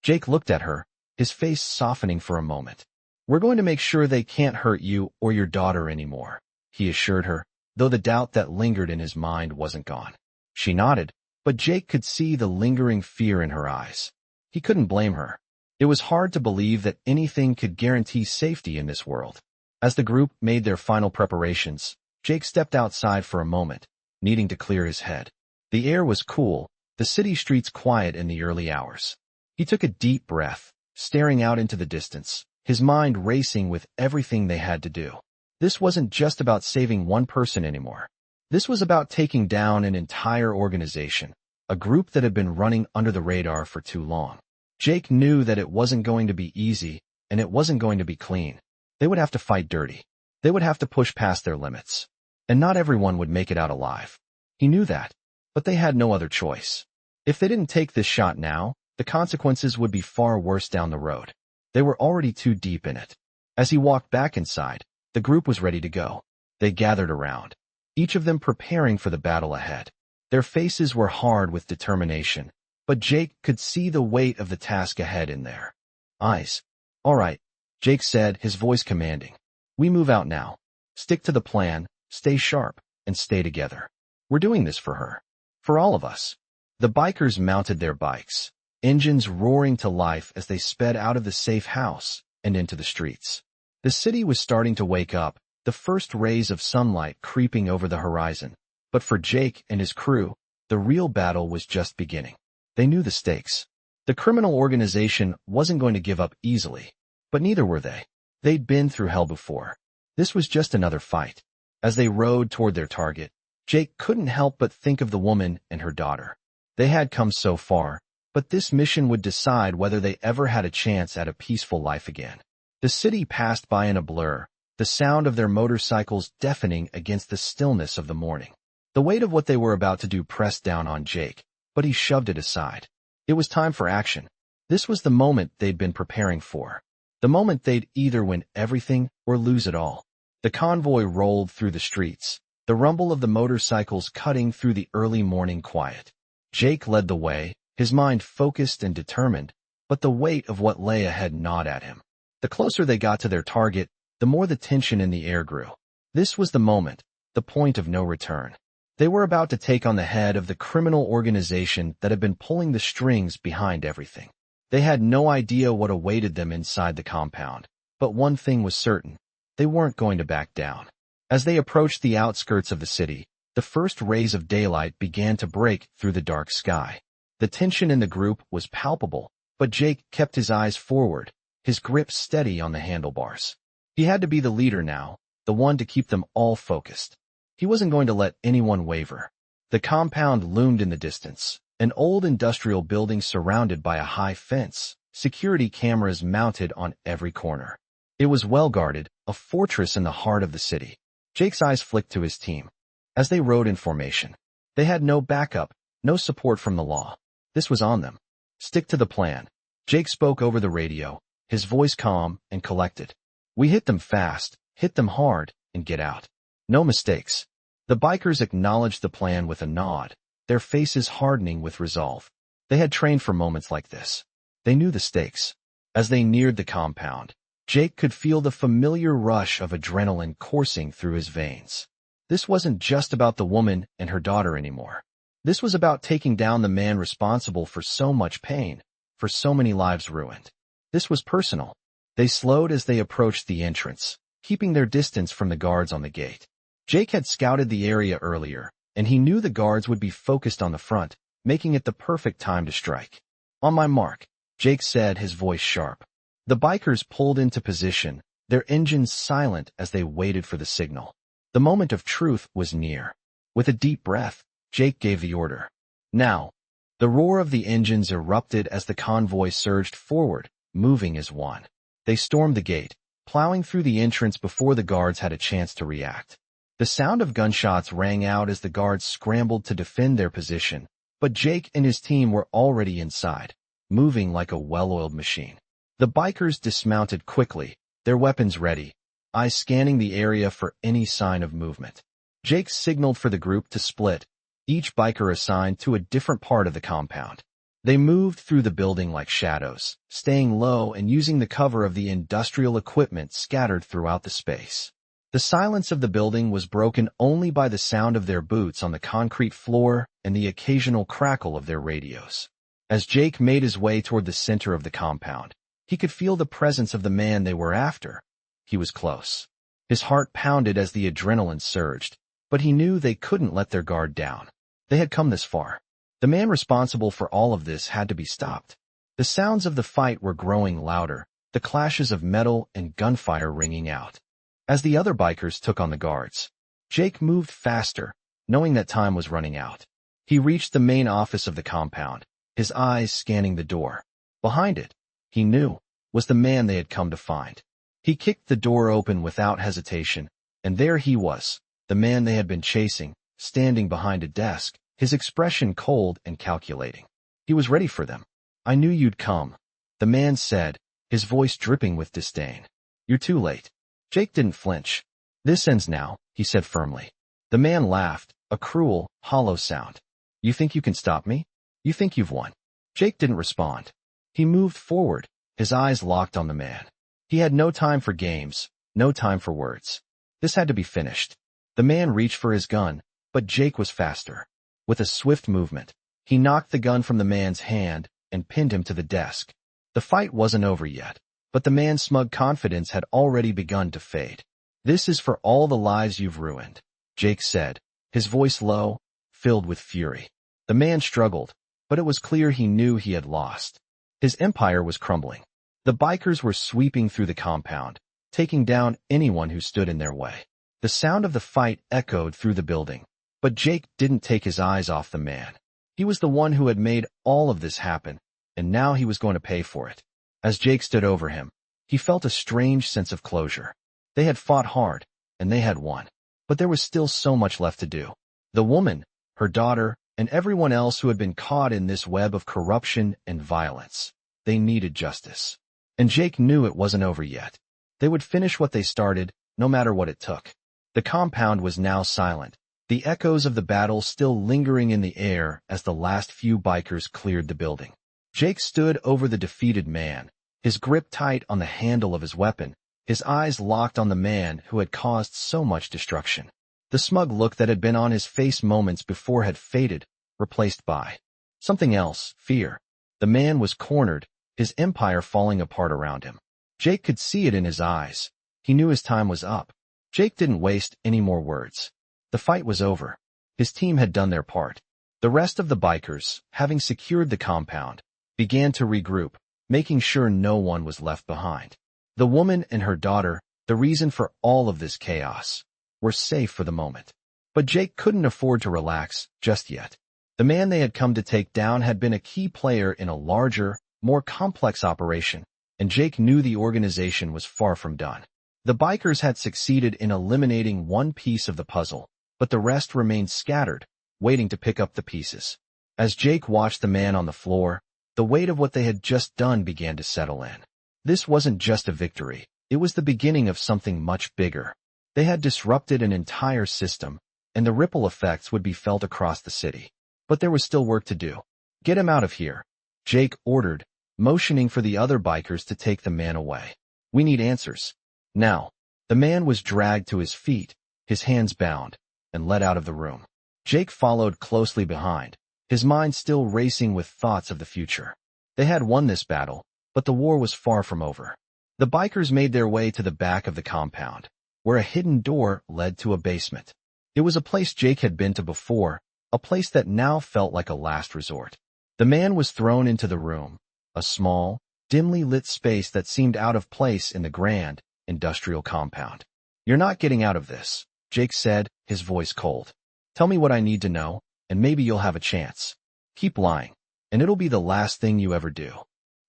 Jake looked at her, his face softening for a moment. "We're going to make sure they can't hurt you or your daughter anymore," he assured her, though the doubt that lingered in his mind wasn't gone. She nodded, but Jake could see the lingering fear in her eyes. He couldn't blame her. It was hard to believe that anything could guarantee safety in this world. As the group made their final preparations, Jake stepped outside for a moment, needing to clear his head. The air was cool, the city streets quiet in the early hours. He took a deep breath, staring out into the distance, his mind racing with everything they had to do. This wasn't just about saving one person anymore. This was about taking down an entire organization, a group that had been running under the radar for too long. Jake knew that it wasn't going to be easy, and it wasn't going to be clean. They would have to fight dirty. They would have to push past their limits. And not everyone would make it out alive. He knew that. But they had no other choice. If they didn't take this shot now, the consequences would be far worse down the road. They were already too deep in it. As he walked back inside, the group was ready to go. They gathered around, each of them preparing for the battle ahead. Their faces were hard with determination, but Jake could see the weight of the task ahead in their eyes. "All right," Jake said, his voice commanding. "We move out now. Stick to the plan, stay sharp, and stay together. We're doing this for her. For all of us." The bikers mounted their bikes, engines roaring to life as they sped out of the safe house and into the streets. The city was starting to wake up, the first rays of sunlight creeping over the horizon. But for Jake and his crew, the real battle was just beginning. They knew the stakes. The criminal organization wasn't going to give up easily, but neither were they. They'd been through hell before. This was just another fight. As they rode toward their target, Jake couldn't help but think of the woman and her daughter. They had come so far, but this mission would decide whether they ever had a chance at a peaceful life again. The city passed by in a blur, the sound of their motorcycles deafening against the stillness of the morning. The weight of what they were about to do pressed down on Jake, but he shoved it aside. It was time for action. This was the moment they'd been preparing for. The moment they'd either win everything or lose it all. The convoy rolled through the streets, the rumble of the motorcycles cutting through the early morning quiet. Jake led the way, his mind focused and determined, but the weight of what lay ahead gnawed at him. The closer they got to their target, the more the tension in the air grew. This was the moment, the point of no return. They were about to take on the head of the criminal organization that had been pulling the strings behind everything. They had no idea what awaited them inside the compound, but one thing was certain. They weren't going to back down. As they approached the outskirts of the city, the first rays of daylight began to break through the dark sky. The tension in the group was palpable, but Jake kept his eyes forward, his grip steady on the handlebars. He had to be the leader now, the one to keep them all focused. He wasn't going to let anyone waver. The compound loomed in the distance, an old industrial building surrounded by a high fence, security cameras mounted on every corner. It was well guarded, a fortress in the heart of the city. Jake's eyes flicked to his team. As they rode in formation, they had no backup, no support from the law. This was on them. "Stick to the plan." Jake spoke over the radio, his voice calm and collected. "We hit them fast, hit them hard, and get out. No mistakes." The bikers acknowledged the plan with a nod, their faces hardening with resolve. They had trained for moments like this. They knew the stakes. As they neared the compound, Jake could feel the familiar rush of adrenaline coursing through his veins. This wasn't just about the woman and her daughter anymore. This was about taking down the man responsible for so much pain, for so many lives ruined. This was personal. They slowed as they approached the entrance, keeping their distance from the guards on the gate. Jake had scouted the area earlier, and he knew the guards would be focused on the front, making it the perfect time to strike. On my mark, Jake said, his voice sharp. The bikers pulled into position, their engines silent as they waited for the signal. The moment of truth was near. With a deep breath, Jake gave the order. Now. The roar of the engines erupted as the convoy surged forward, moving as one. They stormed the gate, plowing through the entrance before the guards had a chance to react. The sound of gunshots rang out as the guards scrambled to defend their position, but Jake and his team were already inside, moving like a well-oiled machine. The bikers dismounted quickly, their weapons ready, eyes scanning the area for any sign of movement. Jake signaled for the group to split, each biker assigned to a different part of the compound. They moved through the building like shadows, staying low and using the cover of the industrial equipment scattered throughout the space. The silence of the building was broken only by the sound of their boots on the concrete floor and the occasional crackle of their radios. As Jake made his way toward the center of the compound, he could feel the presence of the man they were after. He was close. His heart pounded as the adrenaline surged, but he knew they couldn't let their guard down. They had come this far. The man responsible for all of this had to be stopped. The sounds of the fight were growing louder, the clashes of metal and gunfire ringing out. As the other bikers took on the guards, Jake moved faster, knowing that time was running out. He reached the main office of the compound, his eyes scanning the door. Behind it, he knew, was the man they had come to find. He kicked the door open without hesitation, and there he was, the man they had been chasing, standing behind a desk, his expression cold and calculating. He was ready for them. "I knew you'd come," the man said, his voice dripping with disdain. "You're too late." Jake didn't flinch. "This ends now," he said firmly. The man laughed, a cruel, hollow sound. "You think you can stop me? You think you've won?" Jake didn't respond. He moved forward, his eyes locked on the man. He had no time for games, no time for words. This had to be finished. The man reached for his gun, but Jake was faster. With a swift movement, he knocked the gun from the man's hand and pinned him to the desk. The fight wasn't over yet, but the man's smug confidence had already begun to fade. "This is for all the lives you've ruined," Jake said, his voice low, filled with fury. The man struggled, but it was clear he knew he had lost. His empire was crumbling. The bikers were sweeping through the compound, taking down anyone who stood in their way. The sound of the fight echoed through the building, but Jake didn't take his eyes off the man. He was the one who had made all of this happen, and now he was going to pay for it. As Jake stood over him, he felt a strange sense of closure. They had fought hard, and they had won, but there was still so much left to do. The woman, her daughter, and everyone else who had been caught in this web of corruption and violence. They needed justice. And Jake knew it wasn't over yet. They would finish what they started, no matter what it took. The compound was now silent, the echoes of the battle still lingering in the air as the last few bikers cleared the building. Jake stood over the defeated man, his grip tight on the handle of his weapon, his eyes locked on the man who had caused so much destruction. The smug look that had been on his face moments before had faded, replaced by something else, fear. The man was cornered, his empire falling apart around him. Jake could see it in his eyes. He knew his time was up. Jake didn't waste any more words. The fight was over. His team had done their part. The rest of the bikers, having secured the compound, began to regroup, making sure no one was left behind. The woman and her daughter, the reason for all of this chaos, were safe for the moment. But Jake couldn't afford to relax just yet. The man they had come to take down had been a key player in a larger, more complex operation, and Jake knew the organization was far from done. The bikers had succeeded in eliminating one piece of the puzzle, but the rest remained scattered, waiting to pick up the pieces. As Jake watched the man on the floor, the weight of what they had just done began to settle in. This wasn't just a victory, it was the beginning of something much bigger. They had disrupted an entire system, and the ripple effects would be felt across the city. But there was still work to do. "Get him out of here," Jake ordered, motioning for the other bikers to take the man away. "We need answers. Now." The man was dragged to his feet, his hands bound, and led out of the room. Jake followed closely behind, his mind still racing with thoughts of the future. They had won this battle, but the war was far from over. The bikers made their way to the back of the compound, where a hidden door led to a basement. It was a place Jake had been to before, a place that now felt like a last resort. The man was thrown into the room, a small, dimly lit space that seemed out of place in the grand, industrial compound. "You're not getting out of this," Jake said, his voice cold. "Tell me what I need to know, and maybe you'll have a chance. Keep lying, and it'll be the last thing you ever do."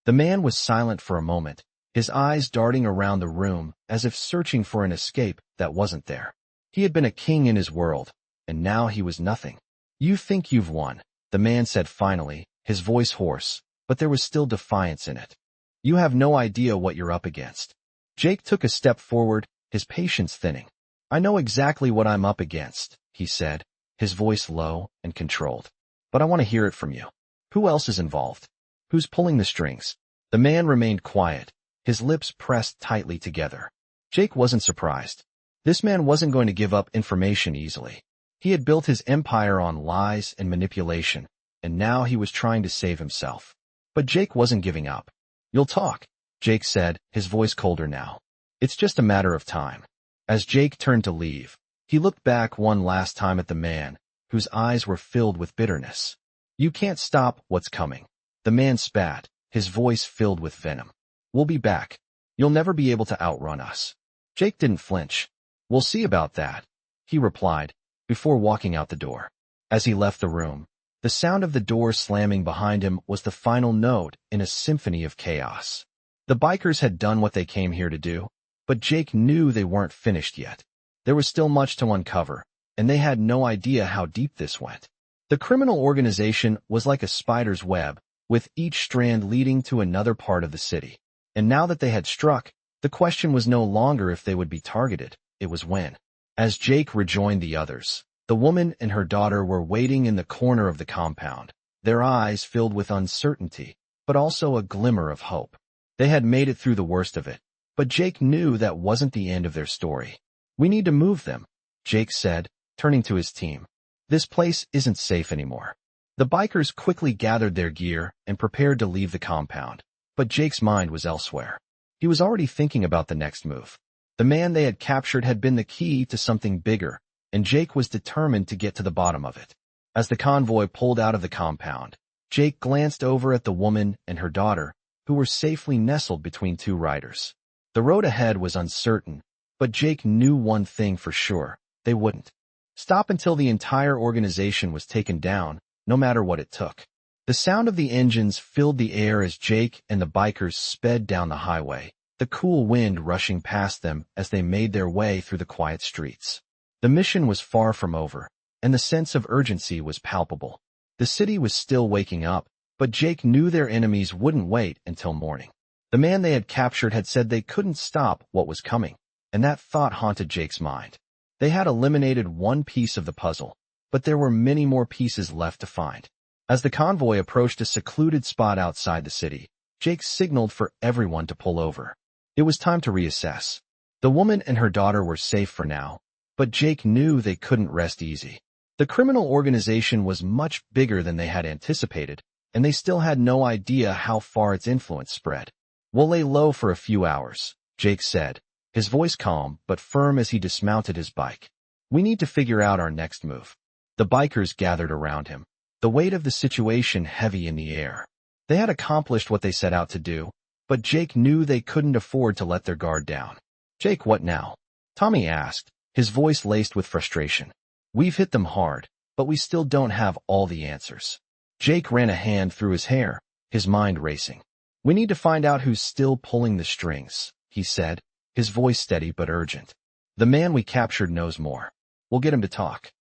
The man was silent for a moment, his eyes darting around the room as if searching for an escape that wasn't there. He had been a king in his world, and now he was nothing. "You think you've won," the man said finally, his voice hoarse, but there was still defiance in it. "You have no idea what you're up against." Jake took a step forward, his patience thinning. "I know exactly what I'm up against," he said, his voice low and controlled. "But I want to hear it from you. Who else is involved? Who's pulling the strings?" The man remained quiet, his lips pressed tightly together. Jake wasn't surprised. This man wasn't going to give up information easily. He had built his empire on lies and manipulation, and now he was trying to save himself. But Jake wasn't giving up. "You'll talk," Jake said, his voice colder now. "It's just a matter of time." As Jake turned to leave, he looked back one last time at the man, whose eyes were filled with bitterness. "You can't stop what's coming." The man spat, his voice filled with venom. "We'll be back. You'll never be able to outrun us." Jake didn't flinch. "We'll see about that," he replied, before walking out the door. As he left the room, the sound of the door slamming behind him was the final note in a symphony of chaos. The bikers had done what they came here to do, but Jake knew they weren't finished yet. There was still much to uncover, and they had no idea how deep this went. The criminal organization was like a spider's web, with each strand leading to another part of the city. And now that they had struck, the question was no longer if they would be targeted, it was when. As Jake rejoined the others, the woman and her daughter were waiting in the corner of the compound, their eyes filled with uncertainty, but also a glimmer of hope. They had made it through the worst of it, but Jake knew that wasn't the end of their story. "We need to move them," Jake said, turning to his team. "This place isn't safe anymore." The bikers quickly gathered their gear and prepared to leave the compound, but Jake's mind was elsewhere. He was already thinking about the next move. The man they had captured had been the key to something bigger, and Jake was determined to get to the bottom of it. As the convoy pulled out of the compound, Jake glanced over at the woman and her daughter, who were safely nestled between two riders. The road ahead was uncertain, but Jake knew one thing for sure: they wouldn't stop until the entire organization was taken down, no matter what it took. The sound of the engines filled the air as Jake and the bikers sped down the highway, the cool wind rushing past them as they made their way through the quiet streets. The mission was far from over, and the sense of urgency was palpable. The city was still waking up, but Jake knew their enemies wouldn't wait until morning. The man they had captured had said they couldn't stop what was coming, and that thought haunted Jake's mind. They had eliminated one piece of the puzzle, but there were many more pieces left to find. As the convoy approached a secluded spot outside the city, Jake signaled for everyone to pull over. It was time to reassess. The woman and her daughter were safe for now, but Jake knew they couldn't rest easy. The criminal organization was much bigger than they had anticipated, and they still had no idea how far its influence spread. "We'll lay low for a few hours," Jake said, his voice calm but firm as he dismounted his bike. "We need to figure out our next move." The bikers gathered around him, the weight of the situation heavy in the air. They had accomplished what they set out to do, but Jake knew they couldn't afford to let their guard down. "Jake, what now?" Tommy asked, his voice laced with frustration. "We've hit them hard, but we still don't have all the answers." Jake ran a hand through his hair, his mind racing. "We need to find out who's still pulling the strings," he said, his voice steady but urgent. "The man we captured knows more. We'll get him to talk."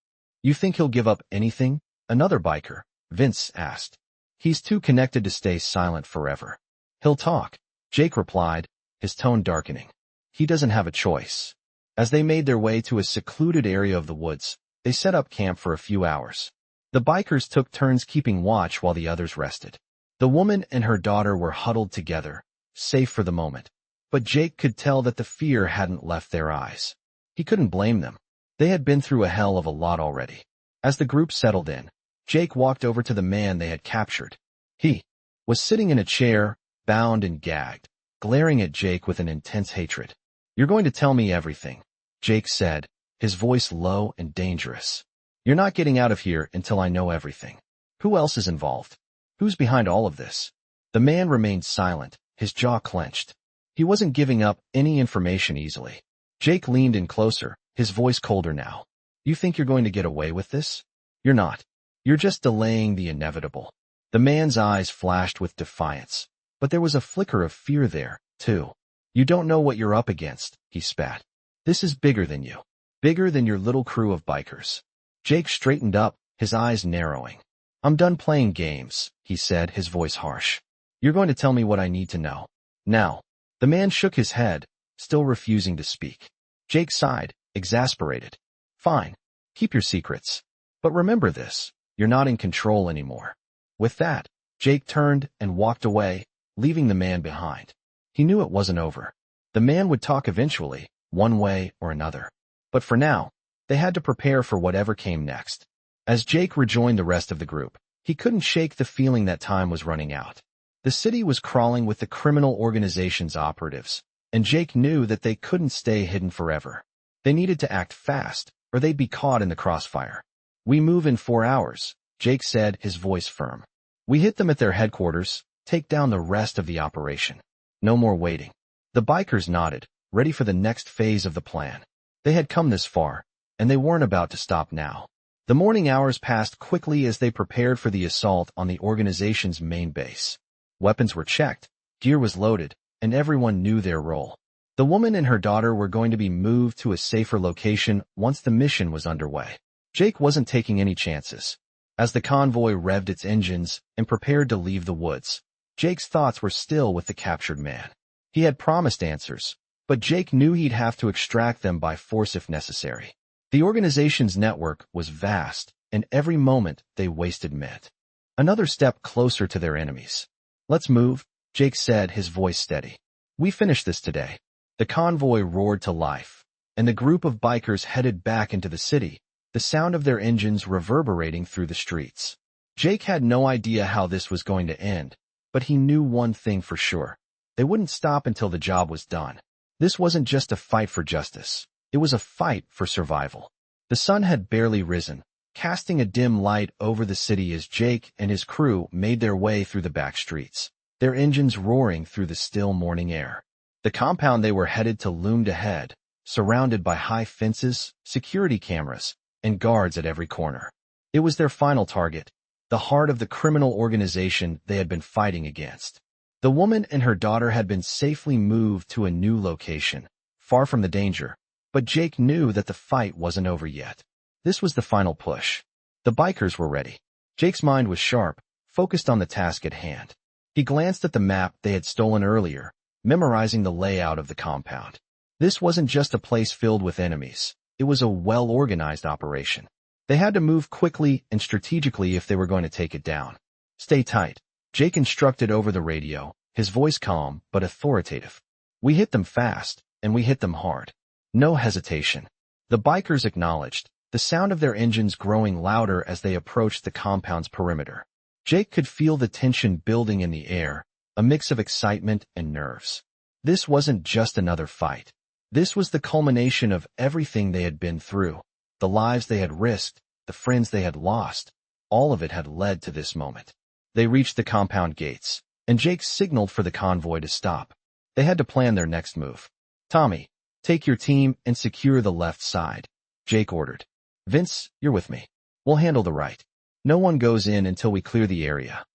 "You think he'll give up anything?" another biker, Vince, asked. "He's too connected to stay silent forever." "He'll talk," Jake replied, his tone darkening. "He doesn't have a choice." As they made their way to a secluded area of the woods, They set up camp for a few hours. The bikers took turns keeping watch while the others rested. The woman and her daughter were huddled together, safe for the moment. But Jake could tell that the fear hadn't left their eyes. He couldn't blame them. They had been through a hell of a lot already. As the group settled in, Jake walked over to the man they had captured. He was sitting in a chair, bound and gagged, glaring at Jake with an intense hatred. "You're going to tell me everything," Jake said, his voice low and dangerous. "You're not getting out of here until I know everything. Who else is involved? Who's behind all of this?" The man remained silent, his jaw clenched. He wasn't giving up any information easily. Jake leaned in closer, his voice colder now. "You think you're going to get away with this? You're not. You're just delaying the inevitable." The man's eyes flashed with defiance, but there was a flicker of fear there, too. "You don't know what you're up against," he spat. "This is bigger than you. Bigger than your little crew of bikers." Jake straightened up, his eyes narrowing. "I'm done playing games," he said, his voice harsh. "You're going to tell me what I need to know. Now." The man shook his head, still refusing to speak. Jake sighed, exasperated. "Fine. Keep your secrets. But remember this, you're not in control anymore." With that, Jake turned and walked away, leaving the man behind. He knew it wasn't over. The man would talk eventually, one way or another. But for now, they had to prepare for whatever came next. As Jake rejoined the rest of the group, he couldn't shake the feeling that time was running out. The city was crawling with the criminal organization's operatives, and Jake knew that they couldn't stay hidden forever. They needed to act fast, or they'd be caught in the crossfire. "We move in 4 hours, Jake said, his voice firm. "We hit them at their headquarters, take down the rest of the operation. No more waiting." The bikers nodded, ready for the next phase of the plan. They had come this far, and they weren't about to stop now. The morning hours passed quickly as they prepared for the assault on the organization's main base. Weapons were checked, gear was loaded, and everyone knew their role. The woman and her daughter were going to be moved to a safer location once the mission was underway. Jake wasn't taking any chances. As the convoy revved its engines and prepared to leave the woods, Jake's thoughts were still with the captured man. He had promised answers, but Jake knew he'd have to extract them by force if necessary. The organization's network was vast, and every moment they wasted meant another step closer to their enemies. "Let's move," Jake said, his voice steady. "We finished this today." The convoy roared to life, and the group of bikers headed back into the city, the sound of their engines reverberating through the streets. Jake had no idea how this was going to end, but he knew one thing for sure. They wouldn't stop until the job was done. This wasn't just a fight for justice. It was a fight for survival. The sun had barely risen, casting a dim light over the city as Jake and his crew made their way through the back streets, their engines roaring through the still morning air. The compound they were headed to loomed ahead, surrounded by high fences, security cameras, and guards at every corner. It was their final target, the heart of the criminal organization they had been fighting against. The woman and her daughter had been safely moved to a new location, far from the danger, but Jake knew that the fight wasn't over yet. This was the final push. The bikers were ready. Jake's mind was sharp, focused on the task at hand. He glanced at the map they had stolen earlier, memorizing the layout of the compound. This wasn't just a place filled with enemies. It was a well-organized operation. They had to move quickly and strategically if they were going to take it down. "Stay tight," Jake instructed over the radio, his voice calm but authoritative. "We hit them fast, and we hit them hard. No hesitation." The bikers acknowledged, the sound of their engines growing louder as they approached the compound's perimeter. Jake could feel the tension building in the air, a mix of excitement and nerves. This wasn't just another fight. This was the culmination of everything they had been through, the lives they had risked, the friends they had lost. All of it had led to this moment. They reached the compound gates, and Jake signaled for the convoy to stop. They had to plan their next move. "Tommy, take your team and secure the left side," Jake ordered. "Vince, you're with me. We'll handle the right. No one goes in until we clear the area."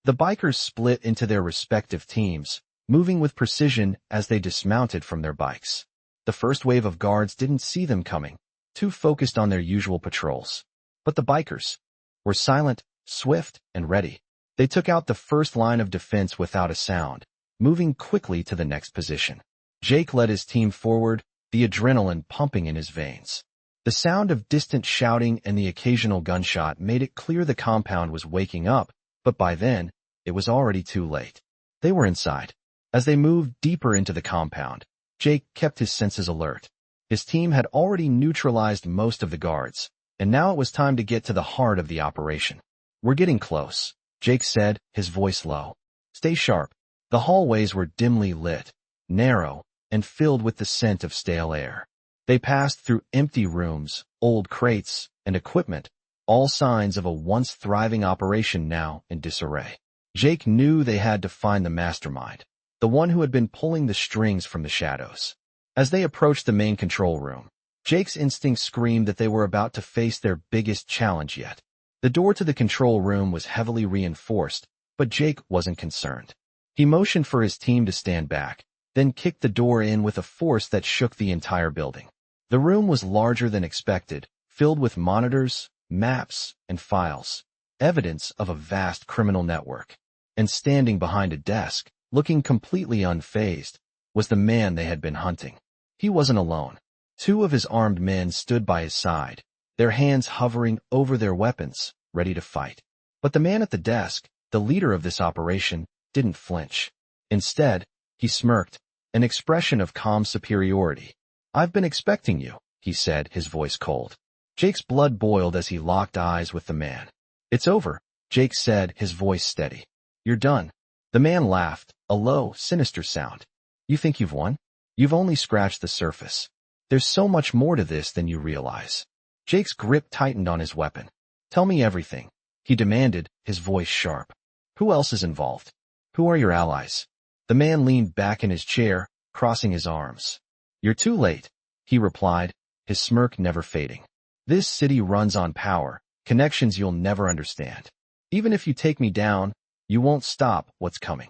The bikers split into their respective teams, moving with precision as they dismounted from their bikes. The first wave of guards didn't see them coming, too focused on their usual patrols. But the bikers were silent, swift, and ready. They took out the first line of defense without a sound, moving quickly to the next position. Jake led his team forward, the adrenaline pumping in his veins. The sound of distant shouting and the occasional gunshot made it clear the compound was waking up, but by then, it was already too late. They were inside. As they moved deeper into the compound, Jake kept his senses alert. His team had already neutralized most of the guards, and now it was time to get to the heart of the operation. "We're getting close," Jake said, his voice low. "Stay sharp." The hallways were dimly lit, narrow, and filled with the scent of stale air. They passed through empty rooms, old crates, and equipment, all signs of a once thriving operation now in disarray. Jake knew they had to find the mastermind, the one who had been pulling the strings from the shadows. As they approached the main control room, Jake's instincts screamed that they were about to face their biggest challenge yet. The door to the control room was heavily reinforced, but Jake wasn't concerned. He motioned for his team to stand back, then kicked the door in with a force that shook the entire building. The room was larger than expected, filled with monitors, maps, and files, evidence of a vast criminal network. And standing behind a desk, looking completely unfazed, was the man they had been hunting. He wasn't alone. Two of his armed men stood by his side, their hands hovering over their weapons, ready to fight. But the man at the desk, the leader of this operation, didn't flinch. Instead, he smirked, an expression of calm superiority. "I've been expecting you," he said, his voice cold. Jake's blood boiled as he locked eyes with the man. "It's over," Jake said, his voice steady. "You're done." The man laughed, a low, sinister sound. "You think you've won? You've only scratched the surface. There's so much more to this than you realize." Jake's grip tightened on his weapon. "Tell me everything," he demanded, his voice sharp. "Who else is involved? Who are your allies?" The man leaned back in his chair, crossing his arms. "You're too late," he replied, his smirk never fading. "This city runs on power, connections you'll never understand. Even if you take me down, you won't stop what's coming."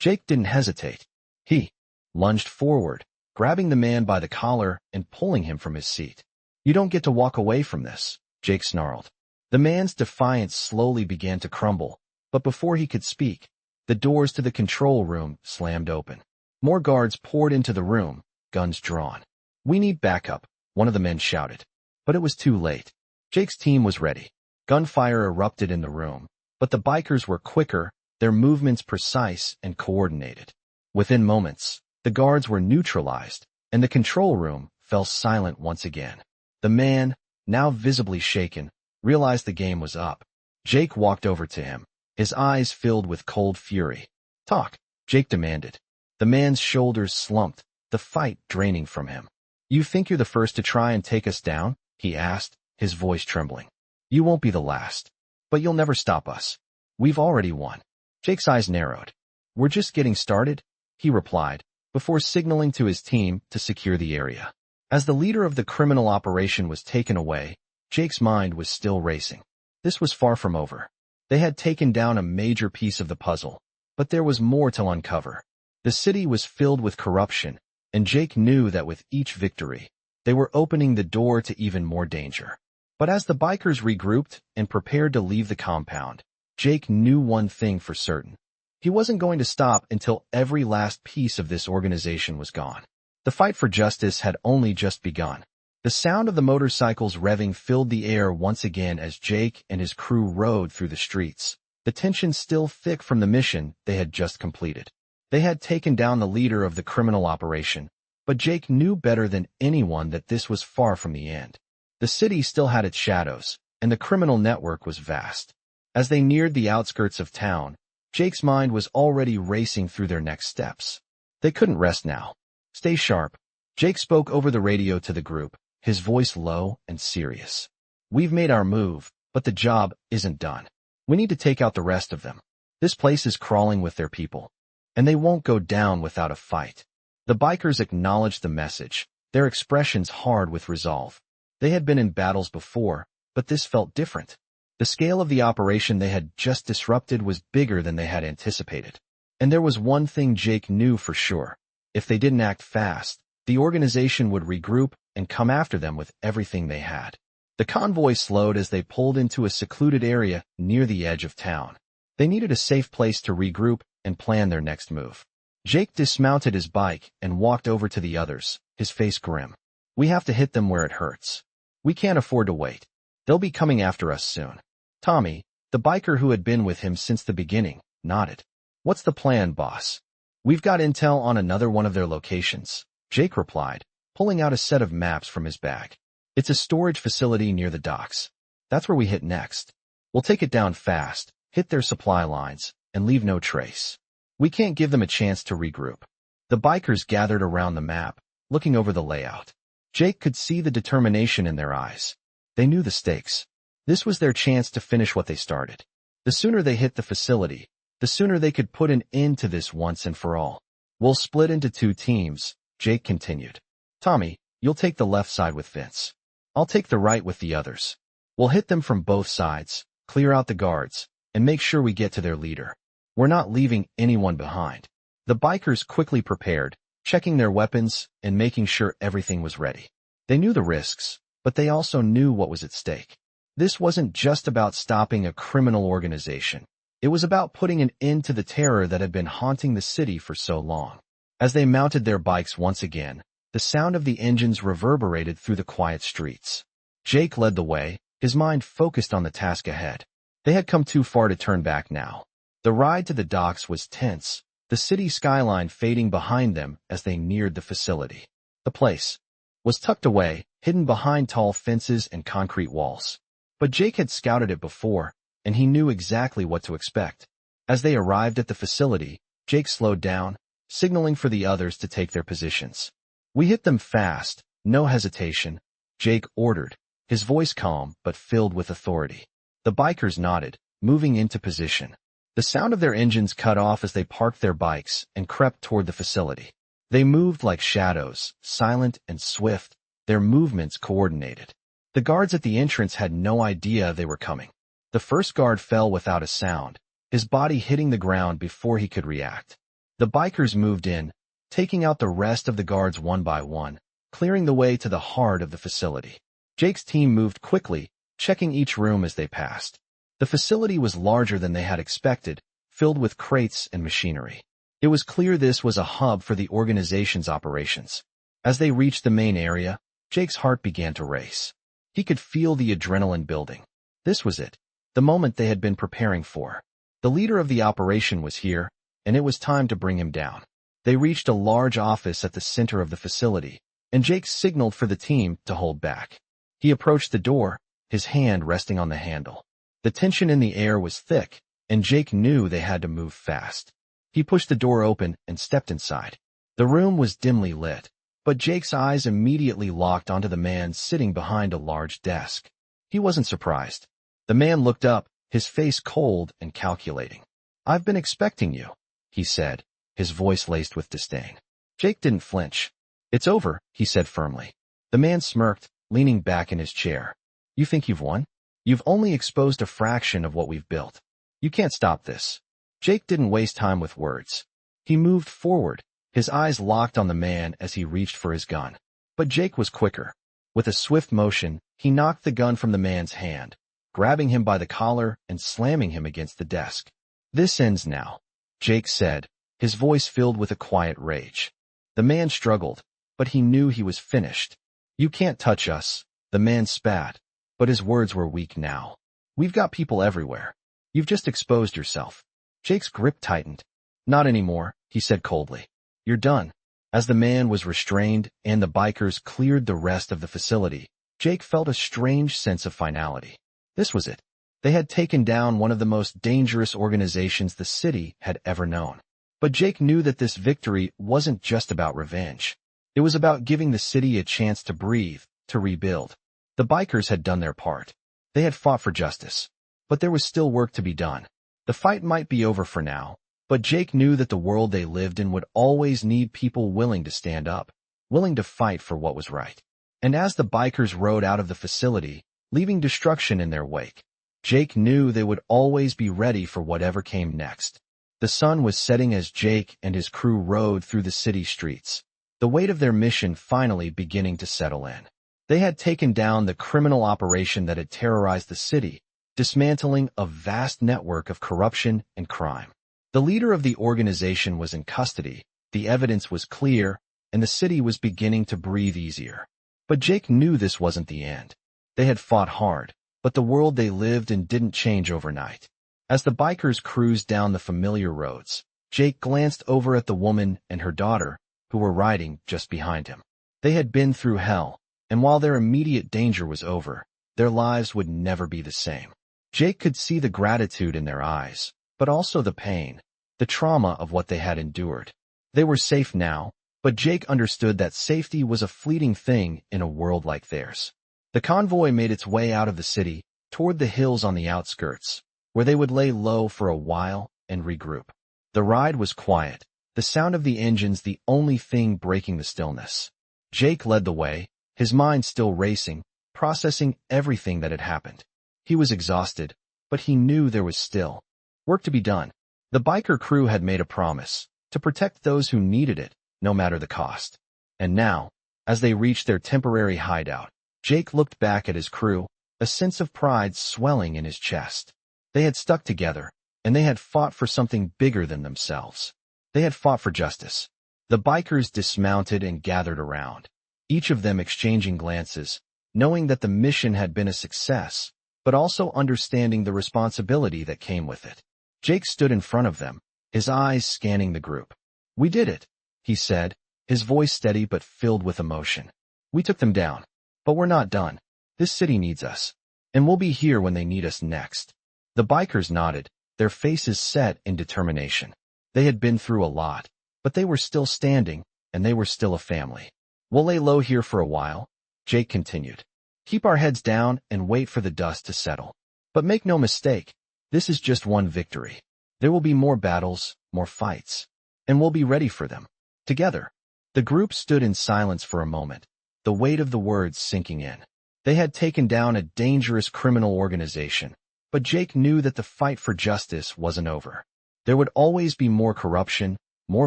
Jake didn't hesitate. He lunged forward, grabbing the man by the collar and pulling him from his seat. "You don't get to walk away from this," Jake snarled. The man's defiance slowly began to crumble, but before he could speak, the doors to the control room slammed open. More guards poured into the room, guns drawn. "We need backup," one of the men shouted. But it was too late. Jake's team was ready. Gunfire erupted in the room, but the bikers were quicker, their movements precise and coordinated. Within moments, the guards were neutralized, and the control room fell silent once again. The man, now visibly shaken, realized the game was up. Jake walked over to him, his eyes filled with cold fury. "Talk," Jake demanded. The man's shoulders slumped, the fight draining from him. "You think you're the first to try and take us down?" he asked, his voice trembling. "You won't be the last. But you'll never stop us. We've already won." Jake's eyes narrowed. "We're just getting started," he replied, before signaling to his team to secure the area. As the leader of the criminal operation was taken away, Jake's mind was still racing. This was far from over. They had taken down a major piece of the puzzle, but there was more to uncover. The city was filled with corruption, and Jake knew that with each victory, they were opening the door to even more danger. But as the bikers regrouped and prepared to leave the compound, Jake knew one thing for certain. He wasn't going to stop until every last piece of this organization was gone. The fight for justice had only just begun. The sound of the motorcycles revving filled the air once again as Jake and his crew rode through the streets, the tension still thick from the mission they had just completed. They had taken down the leader of the criminal operation, but Jake knew better than anyone that this was far from the end. The city still had its shadows, and the criminal network was vast. As they neared the outskirts of town, Jake's mind was already racing through their next steps. They couldn't rest now. "Stay sharp," Jake spoke over the radio to the group, his voice low and serious. "We've made our move, but the job isn't done. We need to take out the rest of them. This place is crawling with their people, and they won't go down without a fight." The bikers acknowledged the message, their expressions hard with resolve. They had been in battles before, but this felt different. The scale of the operation they had just disrupted was bigger than they had anticipated. And there was one thing Jake knew for sure. If they didn't act fast, the organization would regroup and come after them with everything they had. The convoy slowed as they pulled into a secluded area near the edge of town. They needed a safe place to regroup and plan their next move. Jake dismounted his bike and walked over to the others, his face grim. "We have to hit them where it hurts." We can't afford to wait. They'll be coming after us soon. Tommy, the biker who had been with him since the beginning, nodded. What's the plan, boss? We've got intel on another one of their locations, Jake replied, pulling out a set of maps from his bag. It's a storage facility near the docks. That's where we hit next. We'll take it down fast, hit their supply lines, and leave no trace. We can't give them a chance to regroup. The bikers gathered around the map, looking over the layout. Jake could see the determination in their eyes. They knew the stakes. This was their chance to finish what they started. The sooner they hit the facility, the sooner they could put an end to this once and for all. We'll split into 2 teams, Jake continued. Tommy, you'll take the left side with Vince. I'll take the right with the others. We'll hit them from both sides, clear out the guards, and make sure we get to their leader. We're not leaving anyone behind. The bikers quickly prepared, checking their weapons and making sure everything was ready. They knew the risks, but they also knew what was at stake. This wasn't just about stopping a criminal organization. It was about putting an end to the terror that had been haunting the city for so long. As they mounted their bikes once again, the sound of the engines reverberated through the quiet streets. Jake led the way, his mind focused on the task ahead. They had come too far to turn back now. The ride to the docks was tense, the city skyline fading behind them as they neared the facility. The place was tucked away, hidden behind tall fences and concrete walls. But Jake had scouted it before, and he knew exactly what to expect. As they arrived at the facility, Jake slowed down, signaling for the others to take their positions. We hit them fast, no hesitation, Jake ordered, his voice calm but filled with authority. The bikers nodded, moving into position. The sound of their engines cut off as they parked their bikes and crept toward the facility. They moved like shadows, silent and swift, their movements coordinated. The guards at the entrance had no idea they were coming. The first guard fell without a sound, his body hitting the ground before he could react. The bikers moved in, taking out the rest of the guards one by one, clearing the way to the heart of the facility. Jake's team moved quickly, checking each room as they passed. The facility was larger than they had expected, filled with crates and machinery. It was clear this was a hub for the organization's operations. As they reached the main area, Jake's heart began to race. He could feel the adrenaline building. This was it, the moment they had been preparing for. The leader of the operation was here, and it was time to bring him down. They reached a large office at the center of the facility, and Jake signaled for the team to hold back. He approached the door, his hand resting on the handle. The tension in the air was thick, and Jake knew they had to move fast. He pushed the door open and stepped inside. The room was dimly lit, but Jake's eyes immediately locked onto the man sitting behind a large desk. He wasn't surprised. The man looked up, his face cold and calculating. "I've been expecting you," he said, his voice laced with disdain. Jake didn't flinch. "It's over," he said firmly. The man smirked, leaning back in his chair. "You think you've won? You've only exposed a fraction of what we've built. You can't stop this." Jake didn't waste time with words. He moved forward, his eyes locked on the man as he reached for his gun. But Jake was quicker. With a swift motion, he knocked the gun from the man's hand, grabbing him by the collar and slamming him against the desk. "This ends now," Jake said, his voice filled with a quiet rage. The man struggled, but he knew he was finished. "You can't touch us," the man spat, but his words were weak now. "We've got people everywhere. You've just exposed yourself." Jake's grip tightened. "Not anymore," he said coldly. "You're done." As the man was restrained and the bikers cleared the rest of the facility, Jake felt a strange sense of finality. This was it. They had taken down one of the most dangerous organizations the city had ever known. But Jake knew that this victory wasn't just about revenge. It was about giving the city a chance to breathe, to rebuild. The bikers had done their part. They had fought for justice. But there was still work to be done. The fight might be over for now, but Jake knew that the world they lived in would always need people willing to stand up, willing to fight for what was right. And as the bikers rode out of the facility, leaving destruction in their wake, Jake knew they would always be ready for whatever came next. The sun was setting as Jake and his crew rode through the city streets, the weight of their mission finally beginning to settle in. They had taken down the criminal operation that had terrorized the city, dismantling a vast network of corruption and crime. The leader of the organization was in custody, the evidence was clear, and the city was beginning to breathe easier. But Jake knew this wasn't the end. They had fought hard, but the world they lived in didn't change overnight. As the bikers cruised down the familiar roads, Jake glanced over at the woman and her daughter, who were riding just behind him. They had been through hell, and while their immediate danger was over, their lives would never be the same. Jake could see the gratitude in their eyes, but also the pain, the trauma of what they had endured. They were safe now, but Jake understood that safety was a fleeting thing in a world like theirs. The convoy made its way out of the city, toward the hills on the outskirts, where they would lay low for a while and regroup. The ride was quiet, the sound of the engines the only thing breaking the stillness. Jake led the way, his mind still racing, processing everything that had happened. He was exhausted, but he knew there was still work to be done. The biker crew had made a promise to protect those who needed it, no matter the cost. And now, as they reached their temporary hideout, Jake looked back at his crew, a sense of pride swelling in his chest. They had stuck together, and they had fought for something bigger than themselves. They had fought for justice. The bikers dismounted and gathered around, each of them exchanging glances, knowing that the mission had been a success, but also understanding the responsibility that came with it. Jake stood in front of them, his eyes scanning the group. "We did it," he said, his voice steady but filled with emotion. "We took them down, but we're not done. This city needs us, and we'll be here when they need us next." The bikers nodded, their faces set in determination. They had been through a lot, but they were still standing, and they were still a family. "We'll lay low here for a while," Jake continued. "Keep our heads down and wait for the dust to settle. But make no mistake, this is just one victory. There will be more battles, more fights, and we'll be ready for them. Together." The group stood in silence for a moment, the weight of the words sinking in. They had taken down a dangerous criminal organization, but Jake knew that the fight for justice wasn't over. There would always be more corruption, more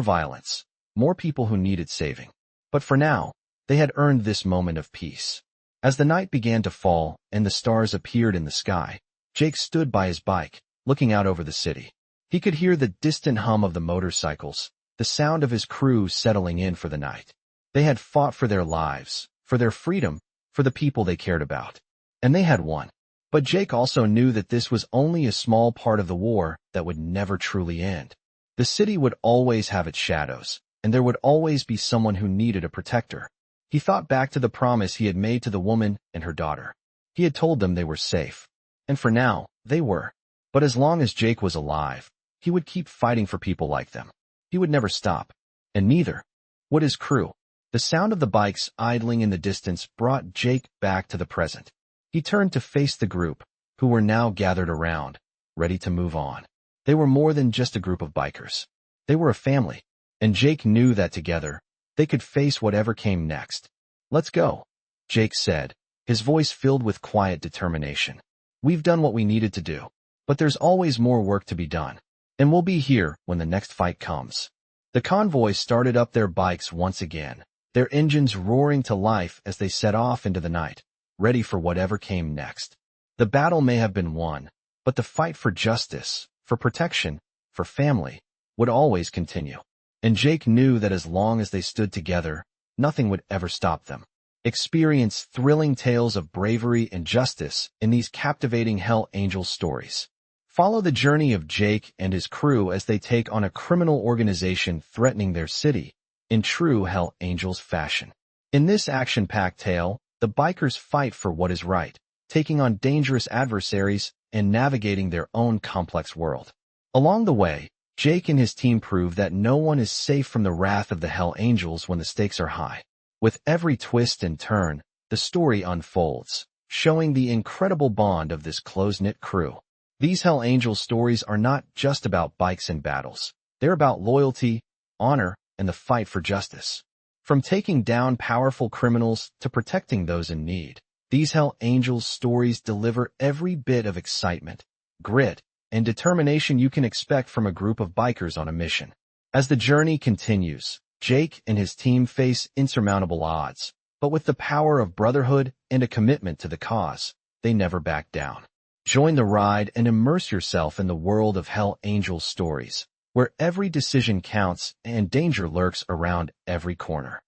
violence, more people who needed saving. But for now, they had earned this moment of peace. As the night began to fall and the stars appeared in the sky, Jake stood by his bike, looking out over the city. He could hear the distant hum of the motorcycles, the sound of his crew settling in for the night. They had fought for their lives, for their freedom, for the people they cared about. And they had won. But Jake also knew that this was only a small part of the war that would never truly end. The city would always have its shadows, and there would always be someone who needed a protector. He thought back to the promise he had made to the woman and her daughter. He had told them they were safe. And for now, they were. But as long as Jake was alive, he would keep fighting for people like them. He would never stop. And neither would his crew. The sound of the bikes idling in the distance brought Jake back to the present. He turned to face the group, who were now gathered around, ready to move on. They were more than just a group of bikers. They were a family, and Jake knew that together, they could face whatever came next. "Let's go," Jake said, his voice filled with quiet determination. "We've done what we needed to do, but there's always more work to be done, and we'll be here when the next fight comes." The convoy started up their bikes once again, their engines roaring to life as they set off into the night, ready for whatever came next. The battle may have been won, but the fight for justice, for protection, for family, would always continue. And Jake knew that as long as they stood together, nothing would ever stop them. Experience thrilling tales of bravery and justice in these captivating Hell Angels stories. Follow the journey of Jake and his crew as they take on a criminal organization threatening their city, in true Hell Angels fashion. In this action-packed tale, the bikers fight for what is right, taking on dangerous adversaries and navigating their own complex world. Along the way, Jake and his team prove that no one is safe from the wrath of the Hell Angels when the stakes are high. With every twist and turn, the story unfolds, showing the incredible bond of this close-knit crew. These Hell Angels stories are not just about bikes and battles. They're about loyalty, honor, and the fight for justice. From taking down powerful criminals to protecting those in need, these Hell Angels stories deliver every bit of excitement, grit, and determination you can expect from a group of bikers on a mission. As the journey continues, Jake and his team face insurmountable odds, but with the power of brotherhood and a commitment to the cause, they never back down. Join the ride and immerse yourself in the world of Hell Angels stories, where every decision counts and danger lurks around every corner.